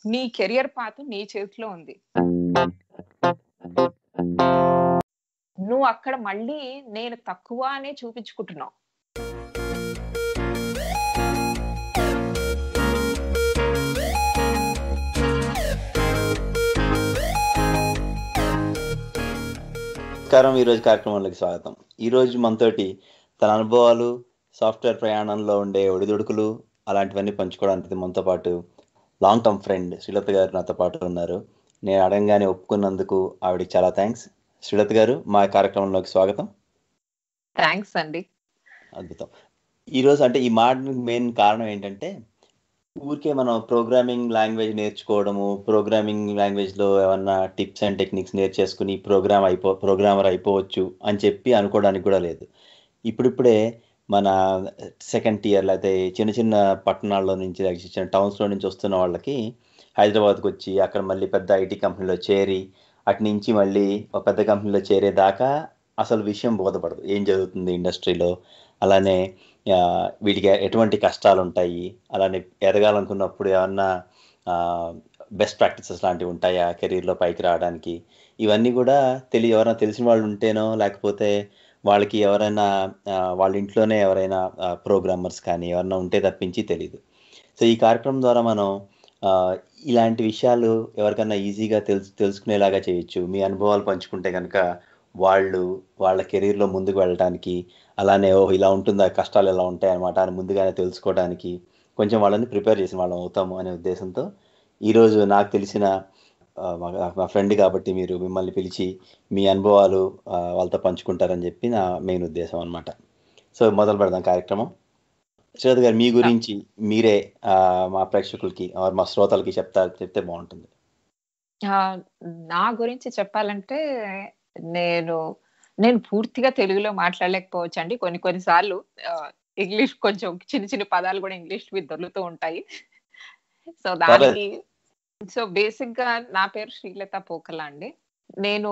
నీ career path నీ చేతిలో ఉంది. నువ్వు అక్కడ మళ్ళీ నేను తక్కువ అనే చూపించుకుంటున్నావు. నమస్కారం. ఈరోజు కార్యక్రమానికి స్వాగతం. ఈరోజు మనతోటి తన అనుభవాలు, సాఫ్ట్వేర్ ప్రయాణంలో ఉండే ఒడిదుడుకులు అలాంటివన్నీ పంచుకోవడానికి మనతో పాటు లాంగ్ టర్మ్ ఫ్రెండ్ శ్రీలత గారు నాతో పాటు ఉన్నారు. నేను అడగంగానే ఒప్పుకున్నందుకు ఆవిడకి చాలా థ్యాంక్స్. శ్రీలత గారు, మా కార్యక్రమంలోకి స్వాగతం. థ్యాంక్స్ అండి. అద్భుతం. ఈరోజు అంటే ఈ మాటకి మెయిన్ కారణం ఏంటంటే, ఊరికే మనం ప్రోగ్రామింగ్ లాంగ్వేజ్ నేర్చుకోవడము, ప్రోగ్రామింగ్ లాంగ్వేజ్లో ఏమన్నా టిప్స్ అండ్ టెక్నిక్స్ నేర్చేసుకుని ప్రోగ్రామర్ అయిపోవచ్చు అని చెప్పి అనుకోవడానికి కూడా లేదు. ఇప్పుడిప్పుడే మన సెకండ్ టియర్ లేకపోతే చిన్న చిన్న పట్టణాల్లో నుంచి, చిన్న టౌన్స్లో నుంచి వస్తున్న వాళ్ళకి హైదరాబాద్కి వచ్చి అక్కడ మళ్ళీ పెద్ద ఐటీ కంపెనీలో చేరి అటు నుంచి మళ్ళీ ఒక పెద్ద కంపెనీలో చేరేదాకా అసలు విషయం బోధపడదు, ఏం జరుగుతుంది ఇండస్ట్రీలో, అలానే వీటికి ఎటువంటి కష్టాలు ఉంటాయి, అలానే ఎదగాలనుకున్నప్పుడు ఏమన్నా బెస్ట్ ప్రాక్టీసెస్ లాంటివి ఉంటాయా కెరీర్లో పైకి రావడానికి, ఇవన్నీ కూడా ఎవరైనా తెలిసిన వాళ్ళు ఉంటేనో లేకపోతే వాళ్ళకి ఎవరైనా వాళ్ళ ఇంట్లోనే ఎవరైనా ప్రోగ్రామర్స్ కానీ ఎవరైనా ఉంటే తప్పించి తెలియదు. సో ఈ కార్యక్రమం ద్వారా మనం ఇలాంటి విషయాలు ఎవరికైనా ఈజీగా తెలుసుకునేలాగా చేయొచ్చు. మీ అనుభవాలు పంచుకుంటే కనుక వాళ్ళ కెరీర్లో ముందుకు వెళ్ళడానికి, అలానే ఇలా ఉంటుందా, కష్టాలు ఎలా ఉంటాయి అన్నమాట అని ముందుగానే తెలుసుకోవడానికి కొంచెం వాళ్ళని ప్రిపేర్ చేసిన వాళ్ళం అవుతాము అనే ఉద్దేశంతో ఈరోజు నాకు తెలిసిన మా ఫ్రెండ్ కాబట్టి మిమ్మల్ని పిలిచి మీ అనుభవాలు వాళ్ళతో పంచుకుంటారని చెప్పి నా మెయిన్ ఉద్దేశం అనమాట. సో మొదలు పెడదాం కార్యక్రమం. శ్రీలత గారు, మీ గురించి మీరే మా ప్రేక్షకులకి మా శ్రోతలకి చెప్తే బాగుంటుంది. నా గురించి చెప్పాలంటే నేను పూర్తిగా తెలుగులో మాట్లాడలేకపోవచ్చు అండి. కొన్నిసార్లు ఇంగ్లీష్ కొంచెం చిన్న చిన్న పదాలు కూడా ఇంగ్లీష్ దొరుకుతూ ఉంటాయి. సో దానికి బేసిక్ గా నా పేరు శ్రీలత పోకల అండి. నేను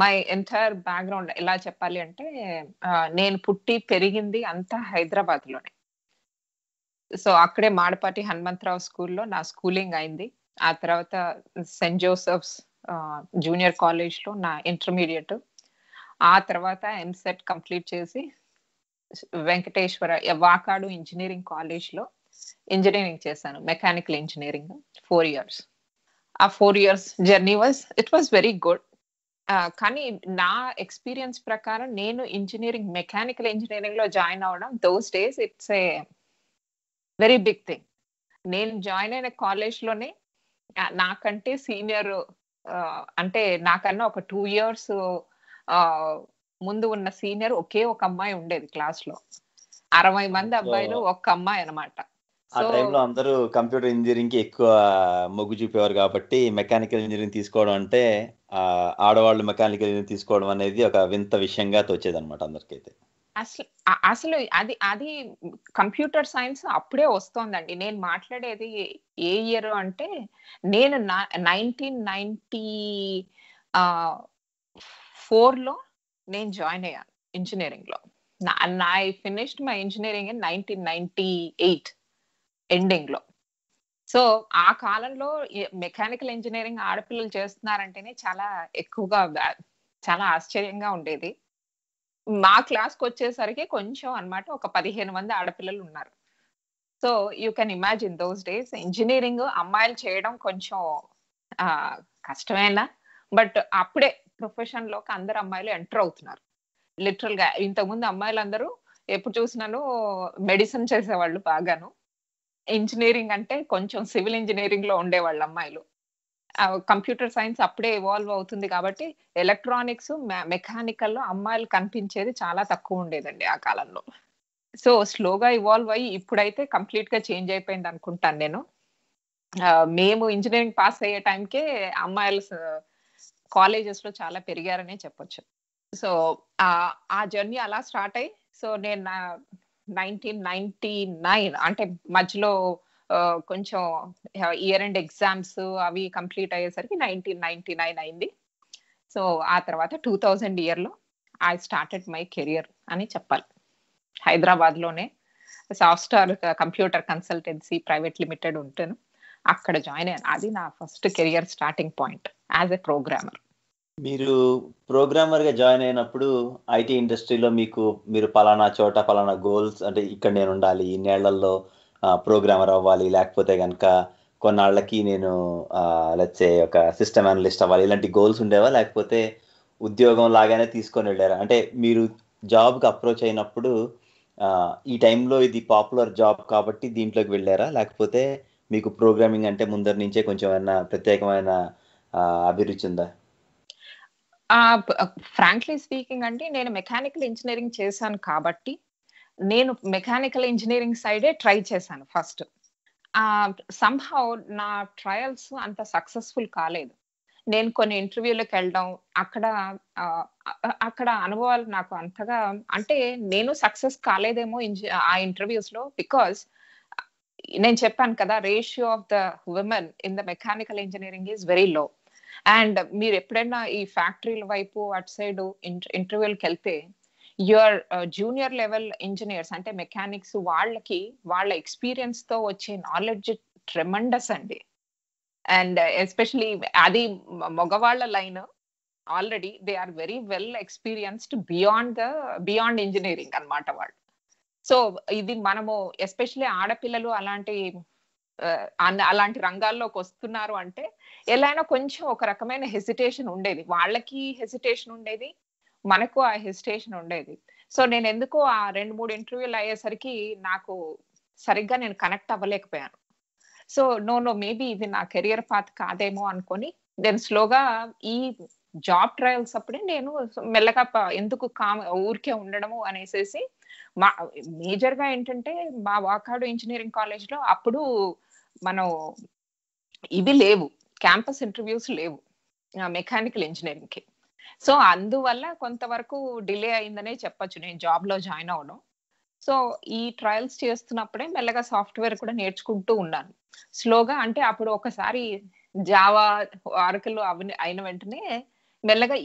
మై ఎంటైర్ బ్యాక్గ్రౌండ్ ఎలా చెప్పాలి అంటే, నేను పుట్టి పెరిగింది అంతా హైదరాబాద్ లోనే. సో అక్కడే మాడపాటి హనుమంతరావు స్కూల్లో నా స్కూలింగ్ అయింది. ఆ తర్వాత సెయింట్ జోసెఫ్స్ జూనియర్ కాలేజ్ లో నా ఇంటర్మీడియట్, ఆ తర్వాత ఎంసెట్ కంప్లీట్ చేసి వెంకటేశ్వర వాకాడు ఇంజనీరింగ్ కాలేజ్ లో ఇంజనీరింగ్ చేశాను, మెకానికల్ ఇంజనీరింగ్ 4 years. ఆ 4 years journey it was very good. కానీ నా ఎక్స్పీరియన్స్ ప్రకారం నేను మెకానికల్ ఇంజనీరింగ్ లో జాయిన్ అవడం those days it's a very big thing. నేను జాయిన్ అయిన కాలేజ్ లోనే నాకంటే సీనియర్, అంటే నాకన్నా ఒక 2 years ముందు ఉన్న సీనియర్ ఒకే ఒక అమ్మాయి ఉండేది క్లాస్ లో. 60 మంది అబ్బాయిలు, ఒక్క అమ్మాయి అనమాట. ఆ టైంలో అందరూ కంప్యూటర్ ఇంజనీరింగ్ కి ఎక్కువ మొగ్గు చూపేవారు కాబట్టి మెకానికల్ ఇంజనీరింగ్ తీసుకోవడం అంటే ఆడవాళ్ళు మెకానికల్ ఇంజనీరింగ్ తీసుకోవడం అనేది ఒక వింత విషయంగా తోచేది అనమాట అందరికైతే. అసలు అది కంప్యూటర్ సైన్స్ అప్పుడే వస్తోందండి. నేను మాట్లాడేది ఏ ఇయర్ అంటే, నేను 1994లో నేను జాయిన్ అయ్యాను ఇంజనీరింగ్ లో. I finished my engineering in 1998 ending లో. సో ఆ కాలంలో మెకానికల్ ఇంజనీరింగ్ ఆడపిల్లలు చేస్తున్నారంటేనే చాలా ఎక్కువగా, చాలా ఆశ్చర్యంగా ఉండేది. మా క్లాస్కి వచ్చేసరికి కొంచెం అన్నమాట ఒక 15 మంది ఆడపిల్లలు ఉన్నారు. So you can imagine those days engineering అమ్మాయిలు చేయడం కొంచెం కష్టమేనా, బట్ అప్పుడే ప్రొఫెషన్ లోకి అందరు అమ్మాయిలు ఎంటర్ అవుతున్నారు. లిటరల్ గా ఇంతకుముందు అమ్మాయిలు అందరూ ఎప్పుడు చూసినాను మెడిసిన్ చేసేవాళ్ళు బాగాను, ఇంజనీరింగ్ అంటే కొంచెం సివిల్ ఇంజనీరింగ్ లో ఉండేవాళ్ళు అమ్మాయిలు. కంప్యూటర్ సైన్స్ అప్పుడే ఇవాల్వ్ అవుతుంది కాబట్టి ఎలక్ట్రానిక్స్, మెకానికల్ లో అమ్మాయిలు కనిపించేది చాలా తక్కువ ఉండేదండి ఆ కాలంలో. సో స్లోగా ఇవాల్వ్ అయ్యి ఇప్పుడైతే కంప్లీట్ గా చేంజ్ అయిపోయింది అనుకుంటాను నేను. మేము ఇంజనీరింగ్ పాస్ అయ్యే టైంకే అమ్మాయిలు కాలేజెస్ లో చాలా పెరిగారనే చెప్పొచ్చు. సో ఆ జర్నీ అలా స్టార్ట్ అయ్యి, సో నేను 1999 అంటే మధ్యలో కొంచెం ఇయర్ ఎండ్ ఎగ్జామ్స్ అవి కంప్లీట్ అయ్యేసరికి 1999 అయింది. సో ఆ తర్వాత 2000 ఇయర్లో ఐ స్టార్టెడ్ మై కెరియర్ అని చెప్పాలి. హైదరాబాద్ లోనే software computer consultancy private limited ఉంటాను. అక్కడ జాయిన్ అయ్యాను. అది నా first career starting point as a programmer. మీరు ప్రోగ్రామర్గా జాయిన్ అయినప్పుడు ఐటీ ఇండస్ట్రీలో మీరు పలానా చోట పలానా గోల్స్, అంటే ఇక్కడ నేను ఉండాలి, ఇన్నేళ్లలో ప్రోగ్రామర్ అవ్వాలి, లేకపోతే కనుక కొన్నాళ్ళకి నేను లెట్సే ఒక సిస్టమ్ అనలిస్ట్ అవ్వాలి, ఇలాంటి గోల్స్ ఉండేవా? లేకపోతే ఉద్యోగం లాగానే తీసుకొని వెళ్ళారా? అంటే మీరు జాబ్కి అప్రోచ్ అయినప్పుడు ఈ టైంలో ఇది పాపులర్ జాబ్ కాబట్టి దీంట్లోకి వెళ్ళారా? లేకపోతే మీకు ప్రోగ్రామింగ్ అంటే ముందర నుంచే కొంచెం ఏమైనా ప్రత్యేకమైన అభిరుచి ఉందా? ఫ్రాంక్లీ స్పీకింగ్ అంటే నేను మెకానికల్ ఇంజనీరింగ్ చేశాను కాబట్టి నేను మెకానికల్ ఇంజనీరింగ్ సైడే ట్రై చేశాను ఫస్ట్. సంహౌ నా ట్రయల్స్ అంత సక్సెస్ఫుల్ కాలేదు. నేను కొన్ని ఇంటర్వ్యూలకు వెళ్ళడం, అక్కడ అనుభవాలు నాకు అంతగా, అంటే నేను సక్సెస్ కాలేదేమో ఆ ఇంటర్వ్యూస్ లో. బికాస్ నేను చెప్పాను కదా, ratio of the women in the mechanical engineering is very low. And మీరు ఎప్పుడైనా ఈ ఫ్యాక్టరీల వైపు అటు సైడ్ ఇంటర్వ్యూలకు వెళ్తే యువర్ జూనియర్ లెవెల్ ఇంజనీర్స్ అంటే మెకానిక్స్, వాళ్ళ ఎక్స్పీరియన్స్ తో వచ్చే నాలెడ్జ్ ట్రెమండస్ అండి. అండ్ ఎస్పెషలీ అది మగవాళ్ళ line, already they are very well experienced beyond engineering అన్నమాట వాళ్ళు. సో ఇది మనము ఎస్పెషలీ ఆడపిల్లలు అలాంటి రంగాల్లోకి వస్తున్నారు అంటే ఎలా అయినా కొంచెం ఒక రకమైన హెసిటేషన్ ఉండేది. వాళ్ళకి హెసిటేషన్ ఉండేది, మనకు ఆ హెసిటేషన్ ఉండేది. సో నేను ఎందుకో ఆ 2-3 ఇంటర్వ్యూలు అయ్యేసరికి నాకు సరిగ్గా నేను కనెక్ట్ అవ్వలేకపోయాను. సో నో మేబీ ఇది నా కెరియర్ పాత్ కాదేమో అనుకొని నేను స్లోగా ఈ జాబ్ ట్రయల్స్ అప్పుడే నేను మెల్లగా ఎందుకు ఊరికే ఉండడము అనేసి మేజర్ గా ఏంటంటే మా వాకాడు ఇంజనీరింగ్ కాలేజ్ లో అప్పుడు మనం ఇవి లేవు, క్యాంపస్ ఇంటర్వ్యూస్ లేవు మెకానికల్ ఇంజనీరింగ్ కి. సో అందువల్ల కొంతవరకు డిలే అయిందనే చెప్పొచ్చు నేను జాబ్ లో జాయిన్ అవ్వడం. సో ఈ ట్రయల్స్ చేస్తున్నప్పుడే మెల్లగా సాఫ్ట్వేర్ కూడా నేర్చుకుంటూ ఉన్నాను స్లోగా. అంటే అప్పుడు ఒకసారి జావా, ఆర్కిల్ అయిన వెంటనే మెల్లగా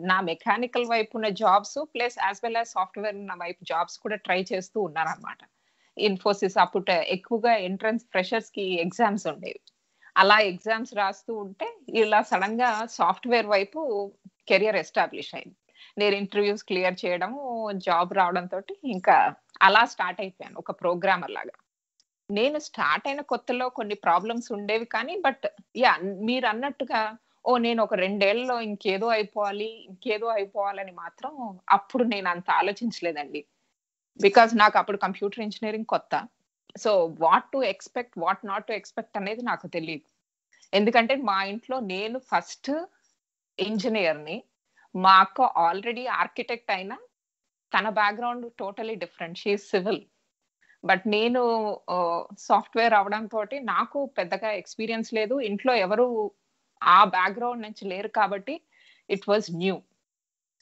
నా మెకానికల్ వైపు ఉన్న jobs plus as well as software ఉన్న వైపు జాబ్స్ కూడా ట్రై చేస్తూ ఉన్నాను అనమాట. ఇన్ఫోసిస్ అప్పుడు ఎక్కువగా ఎంట్రన్స్ ఫ్రెషర్స్ కి ఎగ్జామ్స్ ఉండేవి. అలా ఎగ్జామ్స్ రాస్తూ ఉంటే ఇలా సడన్ గా సాఫ్ట్వేర్ వైపు కెరియర్ ఎస్టాబ్లిష్ అయింది. నేను ఇంటర్వ్యూస్ క్లియర్ చేయడం, జాబ్ రావడంతో ఇంకా అలా స్టార్ట్ అయిపోయాను ఒక ప్రోగ్రామర్ లాగా. నేను స్టార్ట్ అయిన కొత్తలో కొన్ని ప్రాబ్లమ్స్ ఉండేవి కానీ బట్ మీరు అన్నట్టుగా నేను ఒక 2 ఏళ్లలో ఇంకేదో అయిపోవాలని మాత్రం అప్పుడు నేను అంత ఆలోచించలేదండి. బికాజ్ నాకు అప్పుడు కంప్యూటర్ ఇంజనీరింగ్ కొత్త. So what to expect, what not to expect అనేది నాకు తెలియదు. ఎందుకంటే మా ఇంట్లో నేను ఫస్ట్ ఇంజనీర్ని, మా అక్క ఆల్రెడీ ఆర్కిటెక్ట్ అయినా తన background totally different, she civil. But నేను సాఫ్ట్వేర్ అవడంతో నాకు పెద్దగా ఎక్స్పీరియన్స్ లేదు, ఇంట్లో ఎవరు ఆ బ్యాక్గ్రౌండ్ నుంచి లేరు కాబట్టి ఇట్ వాజ్ న్యూ.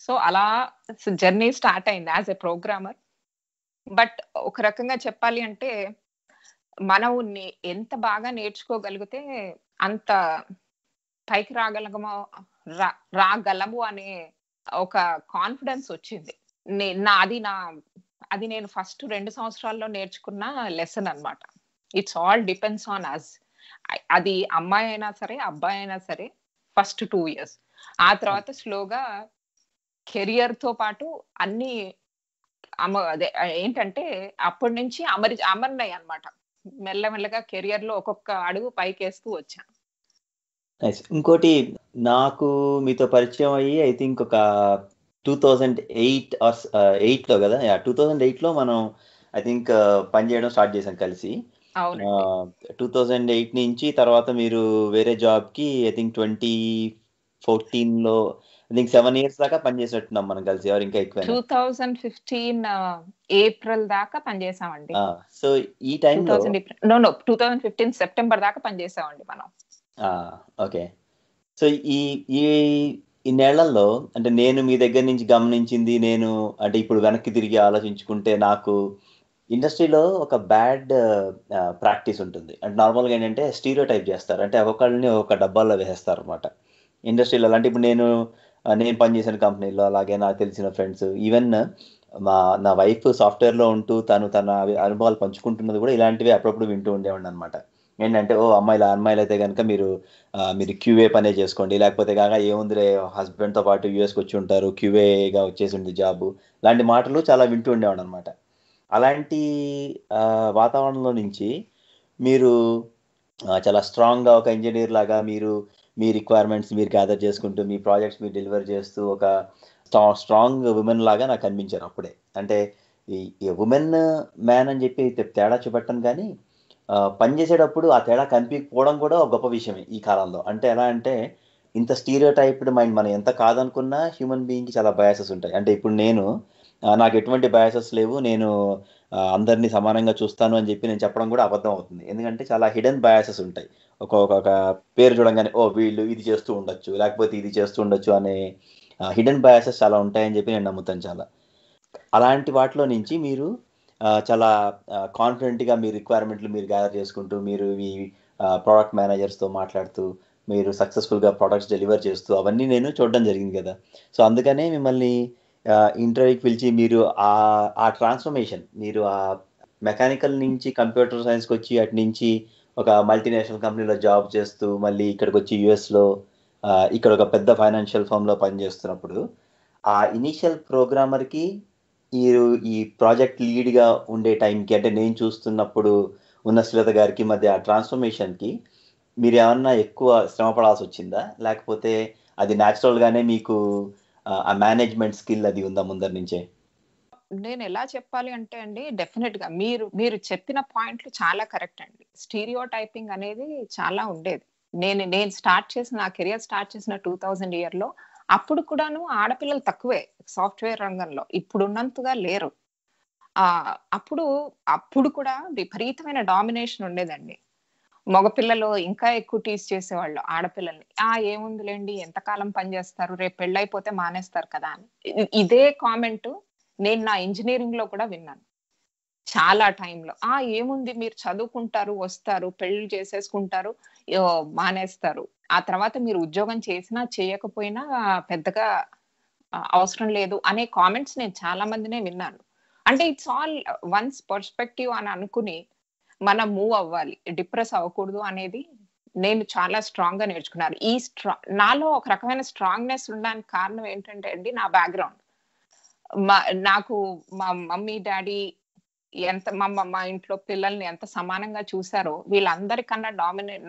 సో అలా జర్నీ స్టార్ట్ అయింది యాజ్ ఎ ప్రోగ్రామర్. బట్ ఒక రకంగా చెప్పాలి అంటే మనం ఎంత బాగా నేర్చుకోగలిగితే అంత పైకి రాగలము అనే ఒక కాన్ఫిడెన్స్ వచ్చింది. అది నేను ఫస్ట్ 2 సంవత్సరాల్లో నేర్చుకున్న లెసన్ అన్నమాట. It's all depends on us. అది అమ్మాయి అయినా సరే అబ్బాయి అయినా సరే ఫస్ట్ 2 years. ఆ తర్వాత స్లోగా కెరియర్ తో పాటు అన్ని అదే ఏంటంటే అప్పటి నుంచి అమర్నాయి అన్నమాట. మెల్లమెల్లగా కెరియర్ లో ఒక్కొక్క అడుగు పైకేస్తూ వచ్చాను. ఇంకోటి, నాకు మీతో పరిచయం అయ్యి ఐ థింక్ ఒక 2008 లో కదా, 2008 లో మనం ఐ థింక్ పనిచేయడం స్టార్ట్ చేసాం కలిసి. 2008 నుంచి తర్వాత మీరు వేరే జాబ్ కి ఐ థింక్ 2014 లో ఐ థింక్ 7 years దాకా పనిచేసేట్టున్నాం మనం కలిసి, ఎవరు ఇంకా ఎక్కువ. 2015 ఏప్రిల్ దాకా పనిచేసామండి. సో ఈ టైంలో 2015 సెప్టెంబర్ దాకా పనిచేసామండి మనం. ఓకే. సో ఈ నెలల్లో అంటే నేను మీ దగ్గర నుంచి గమనించింది, నేను అంటే ఇప్పుడు వెనక్కి తిరిగి ఆలోచించుకుంటే నాకు ఇండస్ట్రీలో ఒక బ్యాడ్ ప్రాక్టీస్ ఉంటుంది. అంటే నార్మల్గా ఏంటంటే స్టీరియో టైప్ చేస్తారు, అంటే ఒక్కొక్కళ్ళని ఒక డబ్బాల్లో వేసేస్తారు అనమాట ఇండస్ట్రీలో. అంటే ఇప్పుడు నేను పనిచేసిన కంపెనీలో, అలాగే నాకు తెలిసిన ఫ్రెండ్స్, ఈవెన్ నా వైఫ్ సాఫ్ట్వేర్లో ఉంటూ తన అనుభవాలు పంచుకుంటున్నది కూడా ఇలాంటివి అప్పుడప్పుడు వింటూ ఉండేవాడిని అనమాట. ఏంటంటే అమ్మాయిలు అయితే కనుక మీరు క్యూఏ పనే చేసుకోండి, లేకపోతే కాక ఏముందిలే హస్బెండ్తో పాటు యూఎస్కి వచ్చి ఉంటారు, క్యూఏగా వచ్చేసి ఉంది జాబు, లాంటి మాటలు చాలా వింటూ ఉండేవాడు అనమాట. అలాంటి వాతావరణంలో నుంచి మీరు చాలా స్ట్రాంగ్గా ఒక ఇంజనీర్ లాగా మీ రిక్వైర్మెంట్స్ మీరు గ్యాదర్ చేసుకుంటూ మీ ప్రాజెక్ట్స్ మీరు డెలివర్ చేస్తూ ఒక స్ట్రాంగ్ ఉమెన్ లాగా నాకు అనిపించారు అప్పుడే. అంటే ఈ ఉమెన్ మ్యాన్ అని చెప్పి తేడా చూపెట్టను, కానీ పనిచేసేటప్పుడు ఆ తేడా కనిపించకపోవడం కూడా ఒక గొప్ప విషయమే ఈ కాలంలో. అంటే ఎలా అంటే ఇంత స్టీరియో టైప్డ్ మైండ్, మనం ఎంత కాదనుకున్నా హ్యూమన్ బీయింగ్కి చాలా బయాసెస్ ఉంటాయి. అంటే ఇప్పుడు నాకు ఎటువంటి బయాసెస్ లేవు, నేను అందరినీ సమానంగా చూస్తాను అని చెప్పి నేను చెప్పడం కూడా అబద్ధం అవుతుంది. ఎందుకంటే చాలా హిడెన్ బయాసెస్ ఉంటాయి. ఒక పేరు చూడంగానే వీళ్ళు ఇది చేస్తూ ఉండొచ్చు, లేకపోతే ఇది చేస్తూ ఉండొచ్చు అనే హిడెన్ బయాసెస్ చాలా ఉంటాయని చెప్పి నేను నమ్ముతాను చాలా. అలాంటి వాటిలో నుంచి మీరు చాలా కాన్ఫిడెంట్గా మీ రిక్వైర్మెంట్లు మీరు గ్యాదర్ చేసుకుంటూ, మీరు మీ ప్రోడక్ట్ మేనేజర్స్తో మాట్లాడుతూ, మీరు సక్సెస్ఫుల్గా ప్రోడక్ట్స్ డెలివర్ చేస్తూ అవన్నీ నేను చూడడం జరిగింది కదా. సో అందుకనే మిమ్మల్ని ఇంటర్వ్యూకి పిలిచి మీరు ఆ ట్రాన్స్ఫర్మేషన్, మీరు ఆ మెకానికల్ నుంచి కంప్యూటర్ సైన్స్కి వచ్చి అటు నుంచి ఒక మల్టీనేషనల్ కంపెనీలో జాబ్ చేస్తూ మళ్ళీ ఇక్కడికి వచ్చి యుఎస్లో ఇక్కడ ఒక పెద్ద ఫైనాన్షియల్ ఫర్మ్లో పనిచేస్తున్నప్పుడు ఆ ఇనీషియల్ ప్రోగ్రామర్కి ఈ ప్రాజెక్ట్ లీడ్గా ఉండే టైంకి, అంటే నేను చూస్తున్నప్పుడు ఉన్న శ్రీలత గారికి మధ్య ఆ ట్రాన్స్ఫర్మేషన్కి మీరు ఏమన్నా ఎక్కువ శ్రమ పడాల్సి వచ్చిందా, లేకపోతే అది న్యాచురల్గానే మీకు ఆ మేనేజ్మెంట్ స్కిల్ అది ఉందా ముందర నుంచే? నేను ఎలా చెప్పాలి అంటే అండి, డెఫినెట్ గా మీరు చెప్పిన పాయింట్లు చాలా కరెక్ట్ అండి. స్టీరియో టైపింగ్ అనేది చాలా ఉండేది. నేను స్టార్ట్ చేసిన నా కెరియర్ స్టార్ట్ చేసిన 2000 ఇయర్ లో అప్పుడు కూడాను ఆడపిల్లలు తక్కువే సాఫ్ట్వేర్ రంగంలో, ఇప్పుడున్నంతగా లేరు. అప్పుడు కూడా విపరీతమైన డామినేషన్ ఉండేదండి. మగపిల్లలు ఇంకా ఎక్కువ టీజ్ చేసేవాళ్ళు ఆడపిల్లల్ని. ఏముందిలేండి, ఎంతకాలం పనిచేస్తారు, రేపు పెళ్ళైపోతే మానేస్తారు కదా అని. ఇదే కామెంట్ నేను నా ఇంజనీరింగ్ లో కూడా విన్నాను చాలా టైంలో. ఏముంది, మీరు చదువుకుంటారు, వస్తారు, పెళ్లి చేసేసుకుంటారు, మానేస్తారు, ఆ తర్వాత మీరు ఉద్యోగం చేసినా చేయకపోయినా పెద్దగా అవసరం లేదు అనే కామెంట్స్ నేను చాలా మందినే విన్నాను. అంటే ఇట్స్ ఆల్ వన్స్ పర్స్పెక్టివ్ అని అనుకుని మనం మూవ్ అవ్వాలి, డిప్రెస్ అవ్వకూడదు అనేది నేను చాలా స్ట్రాంగ్ గా నేర్చుకున్నాను. నాలో ఒక రకమైన స్ట్రాంగ్నెస్ ఉండడానికి కారణం ఏంటంటే అండి, నా బ్యాక్గ్రౌండ్. నాకు మా మమ్మీ డాడీ మా ఇంట్లో పిల్లల్ని ఎంత సమానంగా చూసారో, వీళ్ళందరికన్నా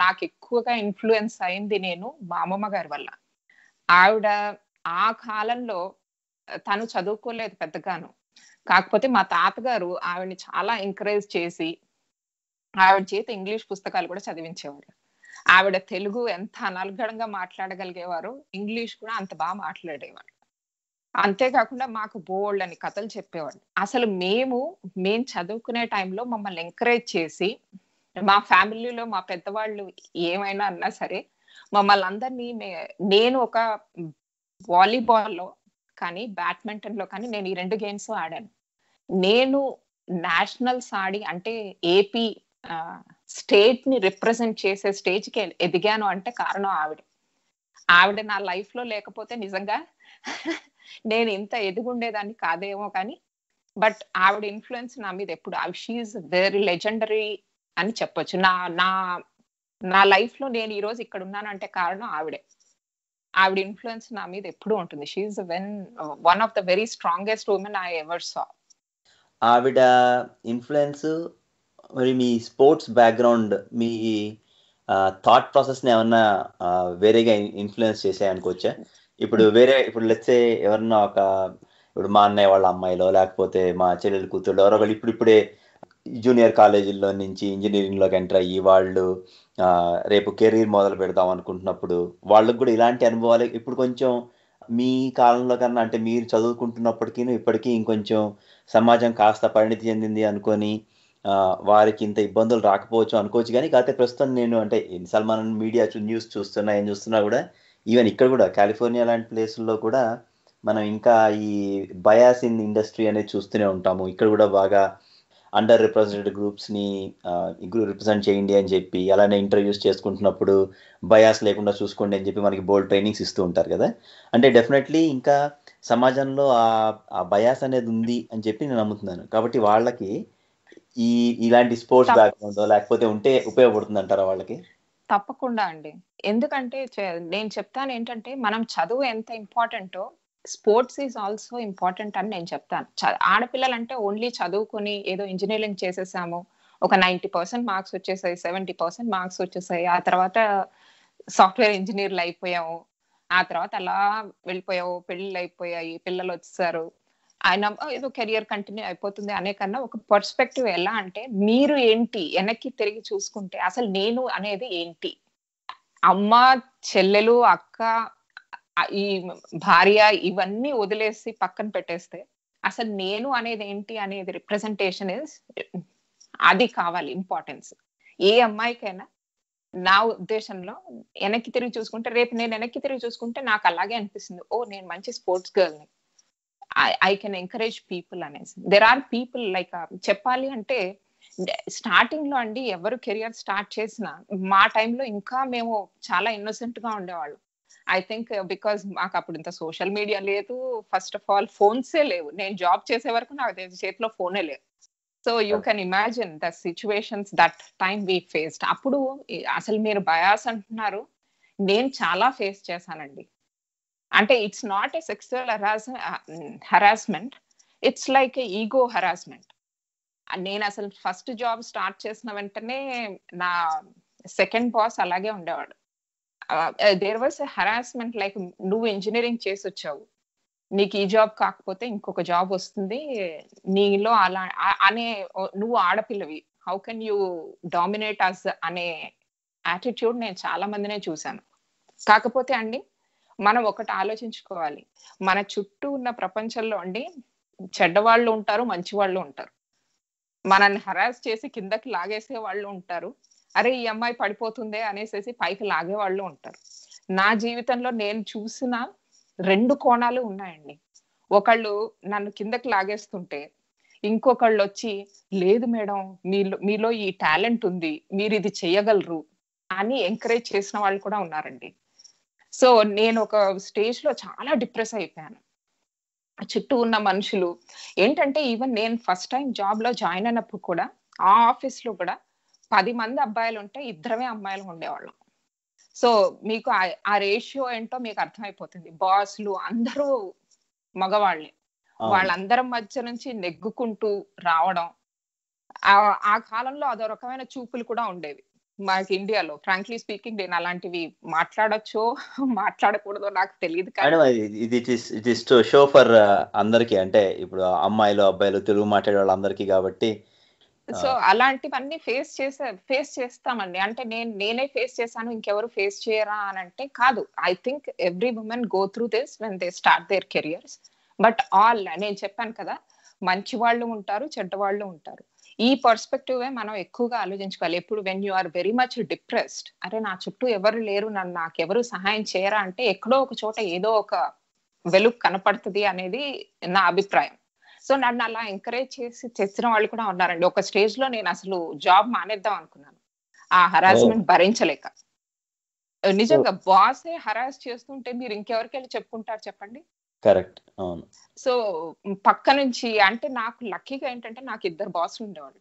నాకు ఎక్కువగా ఇన్ఫ్లుయెన్స్ అయింది నేను మా అమ్మమ్మ గారి వల్ల. ఆవిడ ఆ కాలంలో తను చదువుకోలేదు పెద్దగాను, కాకపోతే మా తాతగారు ఆవిడని చాలా ఎంకరేజ్ చేసి ఆవిడ చేత ఇంగ్లీష్ పుస్తకాలు కూడా చదివించేవారు. ఆవిడ తెలుగు ఎంత అనర్గళంగా మాట్లాడగలిగేవారు, ఇంగ్లీష్ కూడా అంత బాగా మాట్లాడేవారు. అంతేకాకుండా మాకు బోల్డ్ అని కథలు చెప్పేవాడు. అసలు మేము చదువుకునే టైంలో మమ్మల్ని ఎంకరేజ్ చేసి, మా ఫ్యామిలీలో మా పెద్దవాళ్ళు ఏమైనా అన్నా సరే మమ్మల్ని అందరినీ నేను ఒక వాలీబాల్లో కానీ బ్యాడ్మింటన్ లో కానీ నేను ఈ 2 గేమ్స్ ఆడాను. నేను నేషనల్స్ ఆడి, అంటే ఏపీ స్టేట్ ని రిప్రజెంట్ చేసే స్టేజ్ కి ఎదిగాను అంటే కారణం ఆవిడ నా లైఫ్ లో లేకపోతే నిజంగా నేను ఇంత ఎదుగుండేదాన్ని కాదేమో. కానీ బట్ ఆవిడ ఇన్ఫ్లుయెన్స్ నా మీద ఎప్పుడు, షీఈస్ వెరీ లెజెండరీ అని చెప్పొచ్చు. నా లైఫ్ లో నేను ఈ రోజు ఇక్కడ ఉన్నాను అంటే కారణం ఆవిడ ఇన్ఫ్లుయెన్స్ నా మీద ఎప్పుడూ ఉంటుంది. She's one of the very strongest women I ever saw. ఆవిడ ఇన్ఫ్లుయెన్స్, మరి మీ స్పోర్ట్స్ బ్యాక్గ్రౌండ్, మీ థాట్ ప్రాసెస్ని ఏమన్నా వేరేగా ఇన్ఫ్లుయెన్స్ చేసాయి అనుకోవచ్చా? ఇప్పుడు లెట్స్ సే ఎవరన్నా ఇప్పుడు మా అన్నయ్య వాళ్ళ అమ్మాయిలో, లేకపోతే మా చెల్లెలు కూతురు, ఎవరో ఒకళ్ళు ఇప్పుడిప్పుడే జూనియర్ కాలేజీల్లో నుంచి ఇంజనీరింగ్లోకి ఎంటర్ అయ్యి వాళ్ళు రేపు కెరీర్ మొదలు పెడదాం అనుకుంటున్నప్పుడు వాళ్ళకు కూడా ఇలాంటి అనుభవాలు ఇప్పుడు కొంచెం మీ కాలంలో కన్నా, అంటే మీరు చదువుకుంటున్నప్పటికీ ఇప్పటికీ ఇంకొంచెం సమాజం కాస్త పరిణితి చెందింది అనుకొని వారికి ఇంత ఇబ్బందులు రాకపోవచ్చు అనుకోవచ్చు. కానీ కాకపోతే ప్రస్తుతం నేను అంటే ఎన్నిసార్లు మనం మీడియా న్యూస్ ఏం చూస్తున్నా కూడా, ఈవెన్ ఇక్కడ కూడా కాలిఫోర్నియా లాంటి ప్లేసుల్లో కూడా మనం ఇంకా ఈ బయాస్ ఇన్ ఇండస్ట్రీ అనేది చూస్తూనే ఉంటాము. ఇక్కడ కూడా బాగా అండర్ రిప్రజెంటెడ్ గ్రూప్స్ని రిప్రజెంట్ చేయండి అని చెప్పి, అలానే ఇంటర్వ్యూస్ చేసుకుంటున్నప్పుడు బయాస్ లేకుండా చూసుకోండి అని చెప్పి మనకి బోల్డ్ ట్రైనింగ్స్ ఇస్తూ ఉంటారు కదా. అంటే డెఫినెట్లీ ఇంకా సమాజంలో ఆ బయాస్ అనేది ఉంది అని చెప్పి నేను నమ్ముతున్నాను. కాబట్టి వాళ్ళకి ఇలాంటి స్పోర్ట్స్ బ్యాక్గ్రౌండ్ లేకపోతే ఉంటే ఉపయోగపడుతుంది అంటారా వాళ్ళకి? తప్పకుండా అండి. ఎందుకంటే నేను చెప్తాను ఏంటంటే, మనం చదువు ఎంత ఇంపార్టెంటో స్పోర్ట్స్ ఈజ్ ఆల్సో ఇంపార్టెంట్ అని నేను చెప్తాను. ఆడపిల్లలంటే ఓన్లీ చదువుకొని ఏదో ఇంజినీరింగ్ చేసేసాము, ఒక 90% మార్క్స్ వచ్చేసాయి, 70% మార్క్స్ వచ్చేసాయి, ఆ తర్వాత సాఫ్ట్వేర్ ఇంజనీర్లు అయిపోయాము, ఆ తర్వాత అలా వెళ్ళిపోయావు, పెళ్ళిళ్ళు అయిపోయాయి, పిల్లలు వచ్చేసారు, ఆయన ఏదో కెరియర్ కంటిన్యూ అయిపోతుంది అనే కన్నా ఒక పర్స్పెక్టివ్ ఎలా అంటే, మీరు ఏంటి వెనక్కి తిరిగి చూసుకుంటే అసలు నేను అనేది ఏంటి, అమ్మ, చెల్లెలు, అక్క, ఈ భార్య ఇవన్నీ వదిలేసి పక్కన పెట్టేస్తే అసలు నేను అనేది ఏంటి అనేది రిప్రజెంటేషన్ అది కావాలి, ఇంపార్టెన్స్. ఏ అమ్మాయికైనా నా ఉద్దేశంలో వెనక్కి తిరిగి చూసుకుంటే, రేపు నేను వెనక్కి తిరిగి చూసుకుంటే నాకు అలాగే అనిపిస్తుంది, ఓ నేను మంచి స్పోర్ట్స్ గర్ల్ ని, ఐ కెన్ ఎంకరేజ్ పీపుల్ అనేసి. దెర్ ఆర్ పీపుల్ లైక్, చెప్పాలి అంటే స్టార్టింగ్ లో అండి ఎవరు కెరియర్ స్టార్ట్ చేసినా మా టైంలో ఇంకా మేము చాలా ఇన్నోసెంట్ గా ఉండేవాళ్ళు. ఐ థింక్ బికాస్ మాకు అప్పుడు ఇంత సోషల్ మీడియా లేదు, ఫస్ట్ ఆఫ్ ఆల్ ఫోన్సే లేవు, నేను జాబ్ చేసే వరకు నాకు చేతిలో ఫోనే లేదు. So you can imagine the situations that time we faced. అప్పుడు అసలు మీరు బయాస్ అంటున్నారు, నేను చాలా ఫేస్ చేశానండి. అంటే it's not a sexual harassment, it's like a ego harassment. నేను అసలు ఫస్ట్ జాబ్ స్టార్ట్ చేసిన వెంటనే నా సెకండ్ బాస్ అలాగే ఉండేవాడు. There was a harassment, like నువ్వు ఇంజనీరింగ్ చేసి వచ్చావు, నీకు ఈ జాబ్ కాకపోతే ఇంకొక జాబ్ వస్తుంది, నీలో అలా అనే, నువ్వు ఆడపిల్లవి, హౌ కెన్ యూ డామినేట్ అస్ అనే యాటిట్యూడ్ నేను చాలా మందినే చూశాను. కాకపోతే అండి మనం ఒకటి ఆలోచించుకోవాలి, మన చుట్టూ ఉన్న ప్రపంచంలో అండి చెడ్డవాళ్ళు ఉంటారు, మంచి వాళ్ళు ఉంటారు, మనల్ని హరాస్ చేసి కిందకి లాగేసే వాళ్ళు ఉంటారు, అరే ఈ అమ్మాయి పడిపోతుందే అనేసి పైకి లాగే వాళ్ళు ఉంటారు. నా జీవితంలో నేను చూసిన 2 కోణాలు ఉన్నాయండి. ఒకళ్ళు నన్ను కిందకి లాగేస్తుంటే ఇంకొకళ్ళు వచ్చి, లేదు మేడం మీలో ఈ టాలెంట్ ఉంది, మీరు ఇది చేయగలరు అని ఎంకరేజ్ చేసిన వాళ్ళు కూడా ఉన్నారండి. సో నేను ఒక స్టేజ్ లో చాలా డిప్రెస్ అయిపోయాను. చుట్టూ ఉన్న మనుషులు ఏంటంటే, ఈవెన్ నేను ఫస్ట్ టైం జాబ్ లో జాయిన్ అయినప్పుడు కూడా ఆ ఆఫీస్ లో కూడా 10 మంది అబ్బాయిలు ఉంటే 2 అమ్మాయిలు ఉండేవాళ్ళం. సో మీకు ఆ రేషియో ఏంటో మీకు అర్థమైపోతుంది. బాస్లు అందరూ మగవాళ్ళే, వాళ్ళందరం మధ్య నుంచి నెగ్గుకుంటూ రావడం. ఆ కాలంలో అదో రకమైన చూపులు కూడా ఉండేవి మనకి ఇండియాలో. ఫ్రాంక్లీ స్పీకింగ్ నేను అలాంటివి మాట్లాడొచ్చో మాట్లాడకూడదో నాకు తెలియదు, కానీ ఇది షో ఫర్ అందరికి, అంటే ఇప్పుడు అమ్మాయిలు అబ్బాయిలు తెలుగు మాట్లాడే వాళ్ళందరికీ కాబట్టి. సో అలాంటివన్నీ ఫేస్ చేస్తామండి. అంటే నేనే ఫేస్ చేశాను, ఇంకెవరు ఫేస్ చేయరా అని అంటే కాదు. I think every women go through this when they start there careers. But all, నేను చెప్పాను కదా, మంచి వాళ్ళు ఉంటారు, చెడ్డ వాళ్ళు ఉంటారు. ఈ పర్స్పెక్టివ్ మనం ఎక్కువగా ఆలోచించుకోవాలి. ఎప్పుడు when you are very much depressed, అరే నా చుట్టూ ఎవరు లేరు, నాకెవరు సహాయం చేయరా అంటే ఎక్కడో ఒక చోట ఏదో ఒక వెలుగు కనపడుతుంది అనేది నా అభిప్రాయం. సో నన్ను అలా ఎంకరేజ్ చేసి తెచ్చిన వాళ్ళు కూడా ఉన్నారండి. ఒక స్టేజ్ లో నేను అసలు జాబ్ మానేద్దాం అనుకున్నాను, ఆ హరాస్మెంట్ భరించలేక. నిజంగా బాసే హరాస్ చేస్తుంటే మీరు ఇంకెవరికి వెళ్ళి చెప్పుకుంటారు చెప్పండి? కరెక్ట్, అవును. సో పక్క నుంచి, అంటే నాకు లక్కీగా ఏంటంటే నాకు 2 బాస్లు ఉండేవాళ్ళు.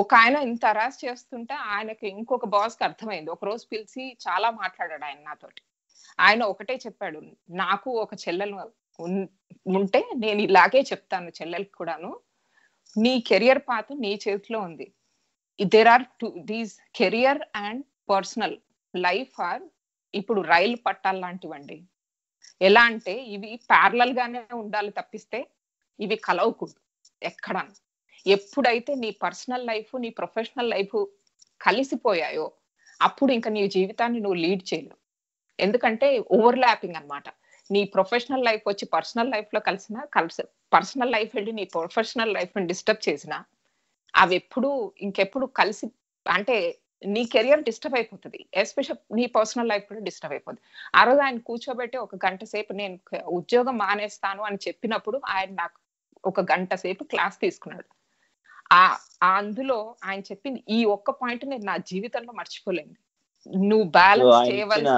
ఒక ఆయన ఇంత హరాస్ చేస్తుంటే ఆయనకి ఇంకొక బాస్ కి అర్థమైంది. ఒక రోజు పిలిచి చాలా మాట్లాడాడు ఆయన నాతోటి. ఆయన ఒకటే చెప్పాడు, నాకు ఒక చెల్లెలు ఉంటే నేను ఇలాగే చెప్తాను చెల్లెలకి కూడాను, నీ కెరియర్ పాత్ నీ చేతిలో ఉంది. There are these career and personal life are ఇప్పుడు రైలు పట్టాలు లాంటివండి. ఎలా అంటే ఇవి ప్యారలల్ గానే ఉండాలి తప్పిస్తే ఇవి కలవకూడదు ఎక్కడ. ఎప్పుడైతే నీ పర్సనల్ లైఫ్ నీ ప్రొఫెషనల్ లైఫ్ కలిసిపోయాయో అప్పుడు ఇంకా నీ జీవితాన్ని నువ్వు లీడ్ చేయలేవు. ఎందుకంటే ఓవర్లాపింగ్ అన్నమాట. నీ ప్రొఫెషనల్ లైఫ్ వచ్చి పర్సనల్ లైఫ్ లో పర్సనల్ లైఫ్ వెళ్ళి నీ ప్రొఫెషనల్ లైఫ్ ని డిస్టర్బ్ చేసినా అవి ఇంకెప్పుడు కలిసి, అంటే నీ కెరియర్ డిస్టర్బ్ అయిపోతుంది, ఎస్పెషల్ నీ పర్సనల్ లైఫ్ కూడా డిస్టర్బ్ అయిపోతుంది. ఆ రోజు ఆయన కూర్చోబెట్టి 1 గంట సేపు నేను ఉద్యోగం మానేస్తాను అని చెప్పినప్పుడు ఆయన నాకు 1 గంట సేపు క్లాస్ తీసుకున్నాడు. అందులో ఆయన చెప్పింది ఈ ఒక్క పాయింట్ నేను నా జీవితంలో మర్చిపోలేను. నువ్వు బ్యాలెన్స్ చేయవలసిన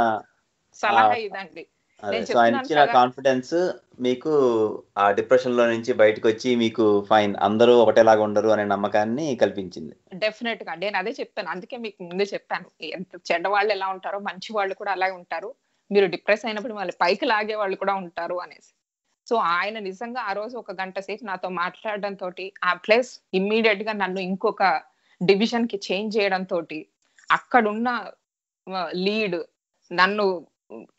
సలహా ఇదండి. నేను సో ఆయన చెప్తున్నాను ఇచ్చిన కదా. కాన్ఫిడెన్స్ మీకు ఆ డిప్రెషన్ లో నుంచి బయటకు వచ్చి మీకు ఫైన్ అందరూ ఒకటేలాగా ఉండరు అనే నమ్మకాన్ని కల్పించింది. డెఫినెట్ గా నేను అదే చెప్తాను, అందుకే మీకు ముందే చెప్పాను, ఎంత చెడ్డ వాళ్ళు ఎలా ఉంటారో మంచి వాళ్ళు కూడా అలాగే ఉంటారు, మీరు డిప్రెస్ అయినప్పుడు వాళ్ళ పైకి లాగే వాళ్ళు కూడా ఉంటారు అనేసి. సో ఆయన నిజంగా ఆ రోజు ఒక గంట సేపు నాతో మాట్లాడడం తోటి, ఆ ప్లేస్ ఇమ్మీడియట్ గా నన్ను ఇంకొక డివిజన్ కి చేంజ్ చేయడం తోటి, అక్కడున్న లీడ్ నన్ను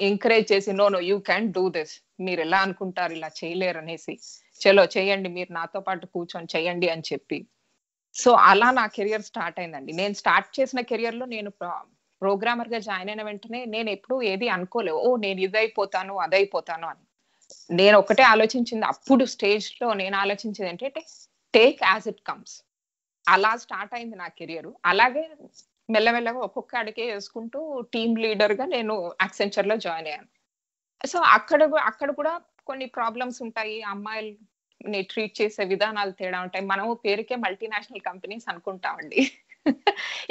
ఎంకరేజ్ చేసి, no no you can do this, మీరు ఎలా అనుకుంటారు ఇలా చేయలేరు అనేసి, చలో చేయండి మీరు నాతో పాటు కూర్చొని చేయండి అని చెప్పి. సో అలా నా కెరియర్ స్టార్ట్ అయిందండి. నేను స్టార్ట్ చేసిన కెరియర్ లో నేను ప్రోగ్రామర్ గా జాయిన్ అయిన వెంటనే నేను ఎప్పుడూ ఏది అనుకోలేవు, ఓ నేను ఇదైపోతాను అదైపోతాను అని. నేను ఒకటే ఆలోచించింది అప్పుడు స్టేజ్ లో, నేను ఆలోచించింది ఏంటంటే టేక్ యాజ్ ఇట్ కమ్స్. అలా స్టార్ట్ అయింది నా కెరియర్. అలాగే మెల్లమెల్లగా ఒక్కొక్క అడిగే వేసుకుంటూ టీమ్ లీడర్ గా నేను యాక్సెంచర్ లో జాయిన్ అయ్యాను. సో అక్కడ కూడా కొన్ని ప్రాబ్లమ్స్ ఉంటాయి, అమ్మాయిల్ని ట్రీట్ చేసే విధానాలు తేడా ఉంటాయి. మనము పేరుకే మల్టీనేషనల్ కంపెనీస్ అనుకుంటామండి.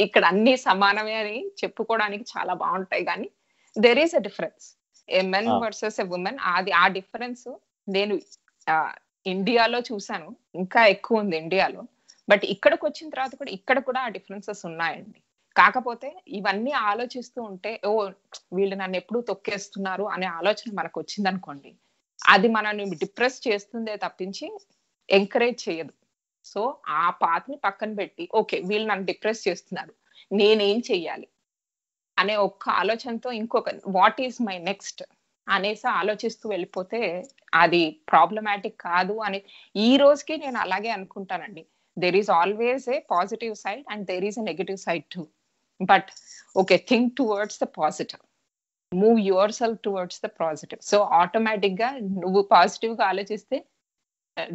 ఇక్కడ అన్ని సమానమే అని చెప్పుకోవడానికి చాలా బాగుంటాయి, కానీ there is a difference, A men versus a women. అది ఆ డిఫరెన్స్ నేను ఇండియాలో చూసాను, ఇంకా ఎక్కువ ఉంది ఇండియాలో. బట్ ఇక్కడికి వచ్చిన తర్వాత కూడా ఇక్కడ కూడా ఆ డిఫరెన్సెస్ ఉన్నాయండి. కాకపోతే ఇవన్నీ ఆలోచిస్తూ ఉంటే, ఓ వీళ్ళు నన్ను ఎప్పుడు తొక్కేస్తున్నారు అనే ఆలోచన మనకు వచ్చిందనుకోండి, అది మనల్ని డిప్రెస్ చేస్తుందే తప్పించి ఎంకరేజ్ చేయదు. సో ఆ పాత్ని పక్కన పెట్టి, ఓకే వీళ్ళు నన్ను డిప్రెస్ చేస్తున్నారు, నేనేం చెయ్యాలి అనే ఒక్క ఆలోచనతో ఇంకొక వాట్ ఈస్ మై నెక్స్ట్ అనేసి ఆలోచిస్తూ వెళ్ళిపోతే అది ప్రాబ్లమాటిక్ కాదు అని ఈ రోజుకి నేను అలాగే అనుకుంటానండి. There is always a positive side and there is a negative side to. But okay, think towards the positive, move your self towards the positive. So automatic గా నువ్వు పాజిటివ్ గా ఆలోచిస్తే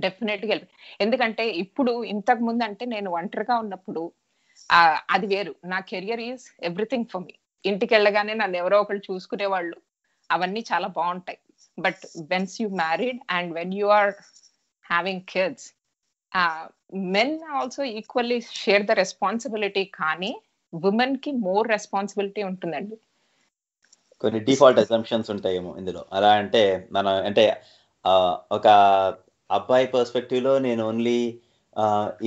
డెఫినెట్ గా ఎందుకంటే ఇప్పుడు ఇంతకు ముందు అంటే నేను ఒంటరిగా ఉన్నప్పుడు అది వేరు, నా career is everything for me. ఇంటికి వెళ్ళగానే నన్ను ఎవరో ఒకళ్ళు చూసుకునేవాళ్ళు, అవన్నీ చాలా బాగుంటాయి. But once you married and when you are having kids, men also equally share the responsibility, కానీ ఉమెన్ కి మోర్ రెస్పాన్సిబిలిటీ ఉంటుందండి. కొన్ని డిఫాల్ట్ అసంప్షన్స్ ఉంటాయేమో ఇందులో. అలా అంటే మన అంటే ఒక అబ్బాయి పర్స్పెక్టివ్ లో నేను ఓన్లీ